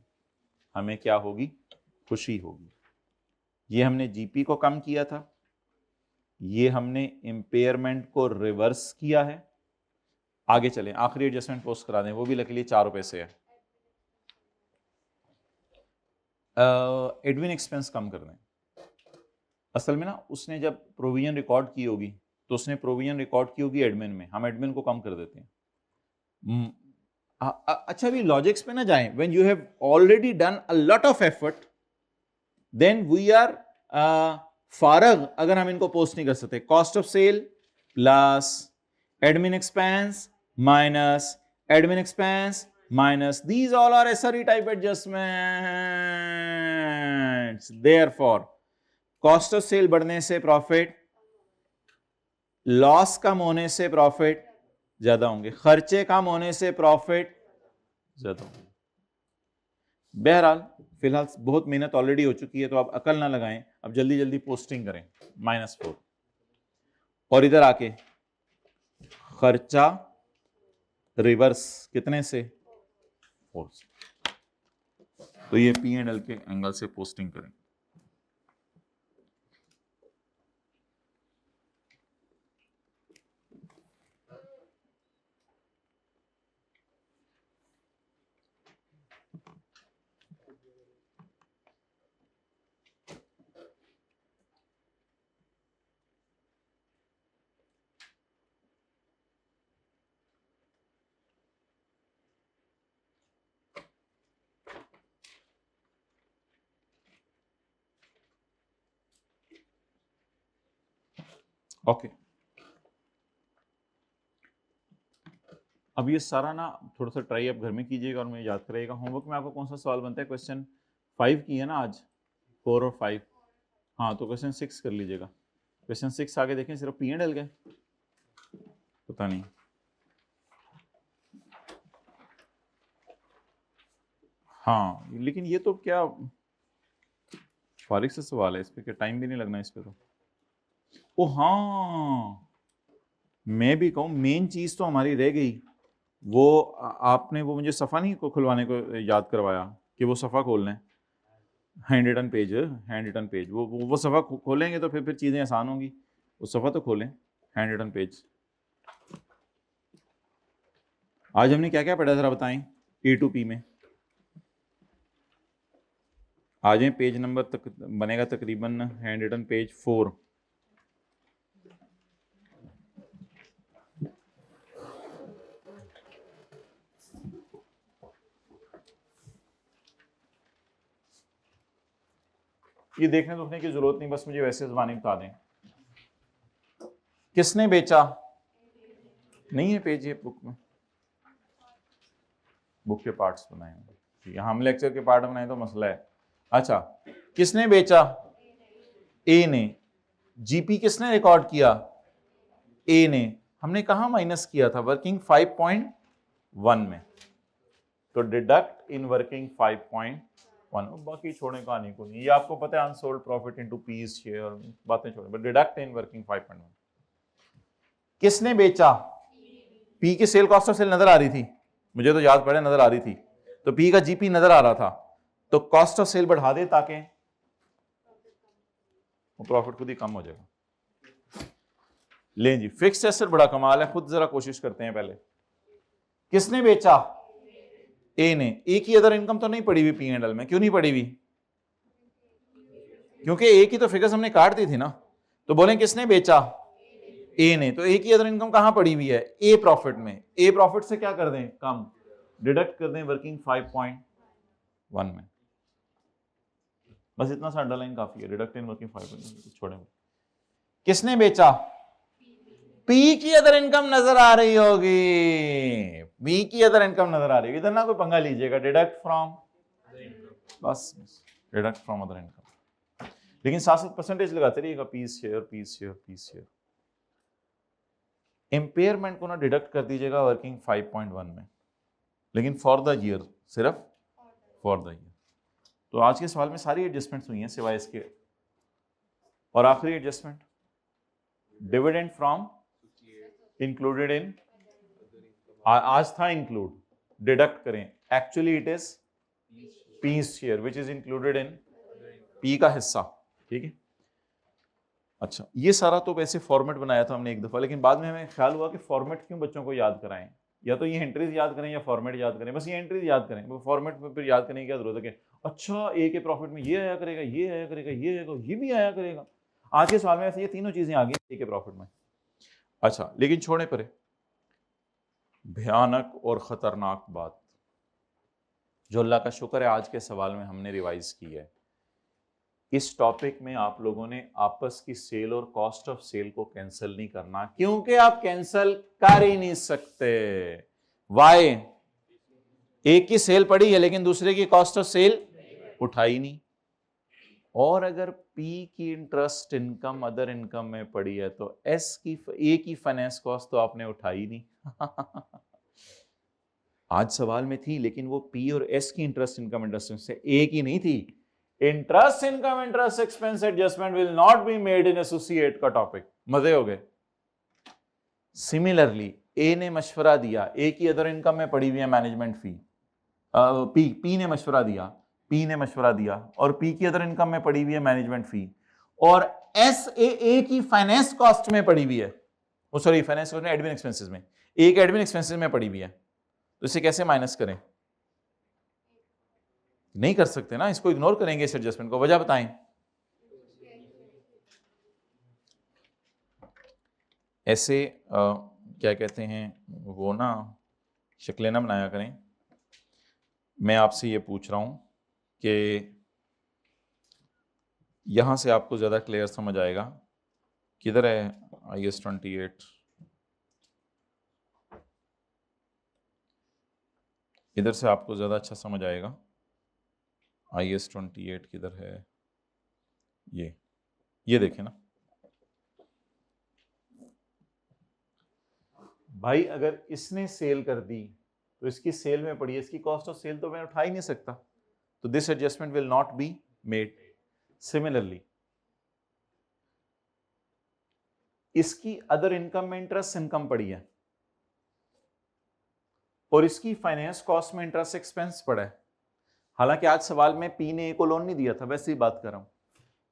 हमें क्या होगी? खुशी होगी। ये हमने जीपी को कम किया था, ये हमने इंपेयरमेंट को रिवर्स किया है। आगे चलें, आखिरी एडजस्टमेंट पोस्ट करा दें, वो भी लकीली 4 रुपए से है। एडमिन एक्सपेंस कम कर दें। असल में ना उसने जब प्रोविजन रिकॉर्ड की होगी तो उसने प्रोविजन रिकॉर्ड की होगी एडमिन में, हम एडमिन को कम कर देते हैं। अच्छा भी लॉजिक्स पे ना जाएं। When you have already done a lot of effort then we are फारग अगर हम इनको पोस्ट नहीं कर सकते। Cost of sale plus admin expense minus admin expense minus these all are SRE type adjustments. Therefore cost of sale बढ़ने से प्रॉफिट, लॉस कम होने से प्रॉफिट ज्यादा होंगे, खर्चे कम होने से प्रॉफिट ज्यादा होंगे। बहरहाल फिलहाल बहुत मेहनत ऑलरेडी हो चुकी है तो आप अकल ना लगाएं, अब जल्दी जल्दी पोस्टिंग करें। -4 और इधर आके खर्चा रिवर्स कितने से? 4 से। तो ये पी एंड एल के एंगल से पोस्टिंग करें। ओके अब ये सारा ना थोड़ा सा ट्राई आप घर में कीजिएगा और मुझे याद करिएगा। होमवर्क में आपको कौन सा सवाल बनता है? क्वेश्चन 5 की है ना आज, 4 और 5। हाँ तो क्वेश्चन 6 कर लीजिएगा। क्वेश्चन 6 आगे देखें, सिर्फ पी एंड एल गए, पता नहीं। हाँ लेकिन ये तो क्या फारिग से सवाल है, इस पे क्या टाइम भी नहीं लगना इस पे तो। ओ हाँ मैं भी कहूँ मेन चीज तो हमारी रह गई, वो आपने वो मुझे सफ़ा नहीं को खुलवाने को याद करवाया कि वो सफ़ा खोल लें, हैंड रिटन पेज, वो सफ़ा खोलेंगे तो फिर चीज़ें आसान होंगी। वो सफ़ा तो खोलें, हैंड रिटन पेज। आज हमने क्या क्या पढ़ा ज़रा बताएं ए टू पी में? आ जाए, पेज नंबर तक बनेगा तकरीबन हैंड रिटन पेज 4। ये देखने दुखने की जरूरत नहीं, बस मुझे वैसे ज़बानी बता दें। किसने बेचा? नहीं है पेज ये बुक में, बुक के पार्ट्स बनाए हैं, हम लेक्चर के पार्ट बनाए तो मसला है। अच्छा किसने बेचा? ए ने। जीपी किसने रिकॉर्ड किया? ए ने। हमने कहा माइनस किया था? वर्किंग 5.1 में। तो डिडक्ट इन वर्किंग 5.1, बाकी छोड़े कहानी को नहीं, ये आपको पता है unsold profit into P's share, बातें छोड़े, बट डिडक्ट इन वर्किंग 5.1। किसने बेचा? पी की सेल कॉस्ट ऑफ सेल नजर आ रही थी, मुझे तो याद पड़े नजर आ रही थी, तो पी का जीपी नजर आ रहा था, तो कॉस्ट ऑफ सेल बढ़ा दे ताकि वो प्रॉफिट खुद ही कम हो जाएगा। लें जी, फिक्स्ड एसेट बड़ा कमाल है, खुद जरा कोशिश करते हैं पहले। किसने बेचा? ए ने। ए की अदर इनकम तो नहीं पड़ी हुई पी एंड एल में, क्यों नहीं पड़ी हुई? क्योंकि ए की तो फिगर्स हमने काट दी थी ना, तो बोले किसने बेचा? ए ने। तो ए की अदर इनकम कहां पड़ी हुई है? ए प्रॉफिट में। ए प्रॉफिट से क्या कर दें? कम, डिडक्ट कर दें वर्किंग 5.1 में। बस इतना सा अंडरलाइन काफी है, डिडक्ट इन वर्किंग 5.1। छोड़ें। किसने बेचा? पी की अदर इनकम नजर आ रही होगी, बी की अदर इनकम नजर आ रही होगी। इधर ना कोई पंगा लीजिएगा, डिडक्ट फ्रॉम, बस डिडक्ट फ्रॉम अदर इनकम। लेकिन साथ साथ परसेंटेज लगाते रहिएगा, P share, P share, P share. Impairment को ना डिडक्ट कर दीजिएगा वर्किंग 5.1 में, लेकिन फॉर द ईयर, सिर्फ फॉर द ईयर। तो आज के सवाल में सारी एडजस्टमेंट्स हुई हैं सिवाय इसके। और आखिरी adjustment, dividend from included in, आज था इंक्लूड, डिडक्ट करें, actually it is P share which is included in P का हिस्सा। ठीक है। अच्छा, ये सारा तो वैसे फॉर्मेट बनाया था हमने एक दफा, लेकिन बाद में हमें ख्याल हुआ कि फॉर्मेट क्यों बच्चों को याद कराएं, या तो ये एंट्रीज याद करें या फॉर्मेट याद करें। बस ये एंट्रीज याद करें, वो फॉर्मेट में फिर याद करने की क्या जरूरत है कि अच्छा ए के प्रॉफिट में ये आया करेगा, ये आया करेगा, ये आएगा, ये भी आया करेगा। आज के सवाल में ऐसे ये तीनों चीजें आ गई ए के प्रॉफिट में। अच्छा, लेकिन छोड़े परे, भयानक और खतरनाक बात जो अल्लाह का शुक्र है आज के सवाल में हमने रिवाइज की है, इस टॉपिक में आप लोगों ने आपस की सेल और कॉस्ट ऑफ सेल को कैंसिल नहीं करना, क्योंकि आप कैंसिल कर ही नहीं सकते। वाई? एक की सेल पड़ी है लेकिन दूसरे की कॉस्ट ऑफ सेल उठाई नहीं। और अगर पी की इंटरेस्ट इनकम अदर इनकम में पड़ी है तो ए की फाइनेंस कॉस्ट तो आपने उठाई नहीं। आज सवाल में थी, लेकिन वो पी और एस की इंटरेस्ट इनकम इंटरेस्ट से ए की नहीं थी। Interest income interest expense adjustment will not be made in associate का टॉपिक। मजे हो गए। सिमिलरली ए ने मशवरा दिया, ए की अदर इनकम में पड़ी हुई है मैनेजमेंट फी, पी ने मशवरा दिया और पी की अदर इनकम में पड़ी हुई है मैनेजमेंट फी, और एस ए की फाइनेंस कॉस्ट में पड़ी हुई है, सॉरी फाइनेंस कॉस्ट में एडमिन एक्सपेंसेस में, ए के एडमिन एक्सपेंसेस में पड़ी हुई है। तो इसे कैसे माइनस करें? नहीं कर सकते ना, इसको इग्नोर करेंगे इस एडजस्टमेंट को। वजह बताएं। ऐसे क्या कहते हैं वो ना, शक्लें ना बनाया करें। मैं आपसे ये पूछ रहा हूं कि यहां से आपको ज्यादा क्लियर समझ आएगा। किधर है IAS 28? इधर से आपको ज्यादा अच्छा समझ आएगा। IAS 28 किधर है? ये देखें ना भाई, अगर इसने सेल कर दी तो इसकी सेल में पड़ी है, इसकी कॉस्ट ऑफ सेल तो मैं उठा ही नहीं सकता, तो this adjustment will not be made. Similarly इसकी अदर इनकम में इंटरेस्ट इनकम पड़ी है और इसकी फाइनेंस कॉस्ट में इंटरेस्ट एक्सपेंस पड़ा है। हालांकि आज सवाल में पी ने ए को लोन नहीं दिया था, वैसे ही बात कर रहा हूं।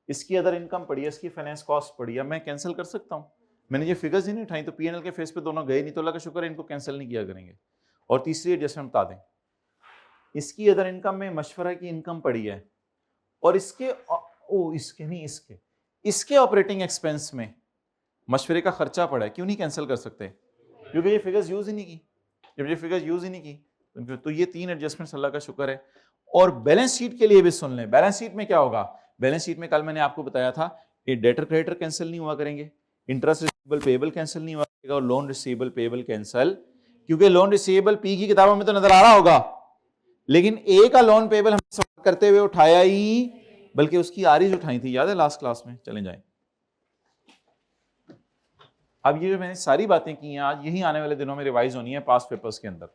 इसकी अदर इनकम पड़ी है, इसकी फाइनेंस कॉस्ट पड़ी है, मैं कैंसिल कर सकता हूं। मैंने ये फिगर्स ही नहीं उठाई तो पीएनएल के फेस पे दोनों गए नहीं, तो अल्लाह का शुक्र है इनको कैंसिल नहीं किया करेंगे। और तीसरी एडजस्टमेंट बता दें, इसकी अदर इनकम में मशवरा की इनकम पड़ी है और इसके ऑपरेटिंग एक्सपेंस में मशवरे का खर्चा पड़ा है। क्यों नहीं कैंसिल कर सकते? क्योंकि ये फिगर्स यूज ही नहीं की। जब ये फिगर्स यूज ही नहीं की तो ये तीन एडजस्टमेंट्स अल्लाह का शुक्र है। और बैलेंस शीट के लिए भी सुन लें, बैलेंस शीट में क्या होगा? बैलेंस शीट में कल मैंने आपको बताया था, ये डेटर क्रेडिटर कैंसिल नहीं हुआ करेंगे, इंटरेस्ट रिसीवेबल पेएबल कैंसिल नहीं हुआ करेगा और लोन रिसीवेबल पेएबल कैंसिल, क्योंकि लोन रिसीवेबल पी की किताबों में तो नजर आ रहा होगा, लेकिन ए का लोन पेएबल हमने सवाल करते हुए उठाया ही, बल्कि उसकी आरीज उठाई थी, याद है लास्ट क्लास में। चले जाएं। अब ये जो मैंने सारी बातें की हैं आज, यही आने वाले दिनों में रिवाइज होनी है पास्ट पेपर्स के अंदर।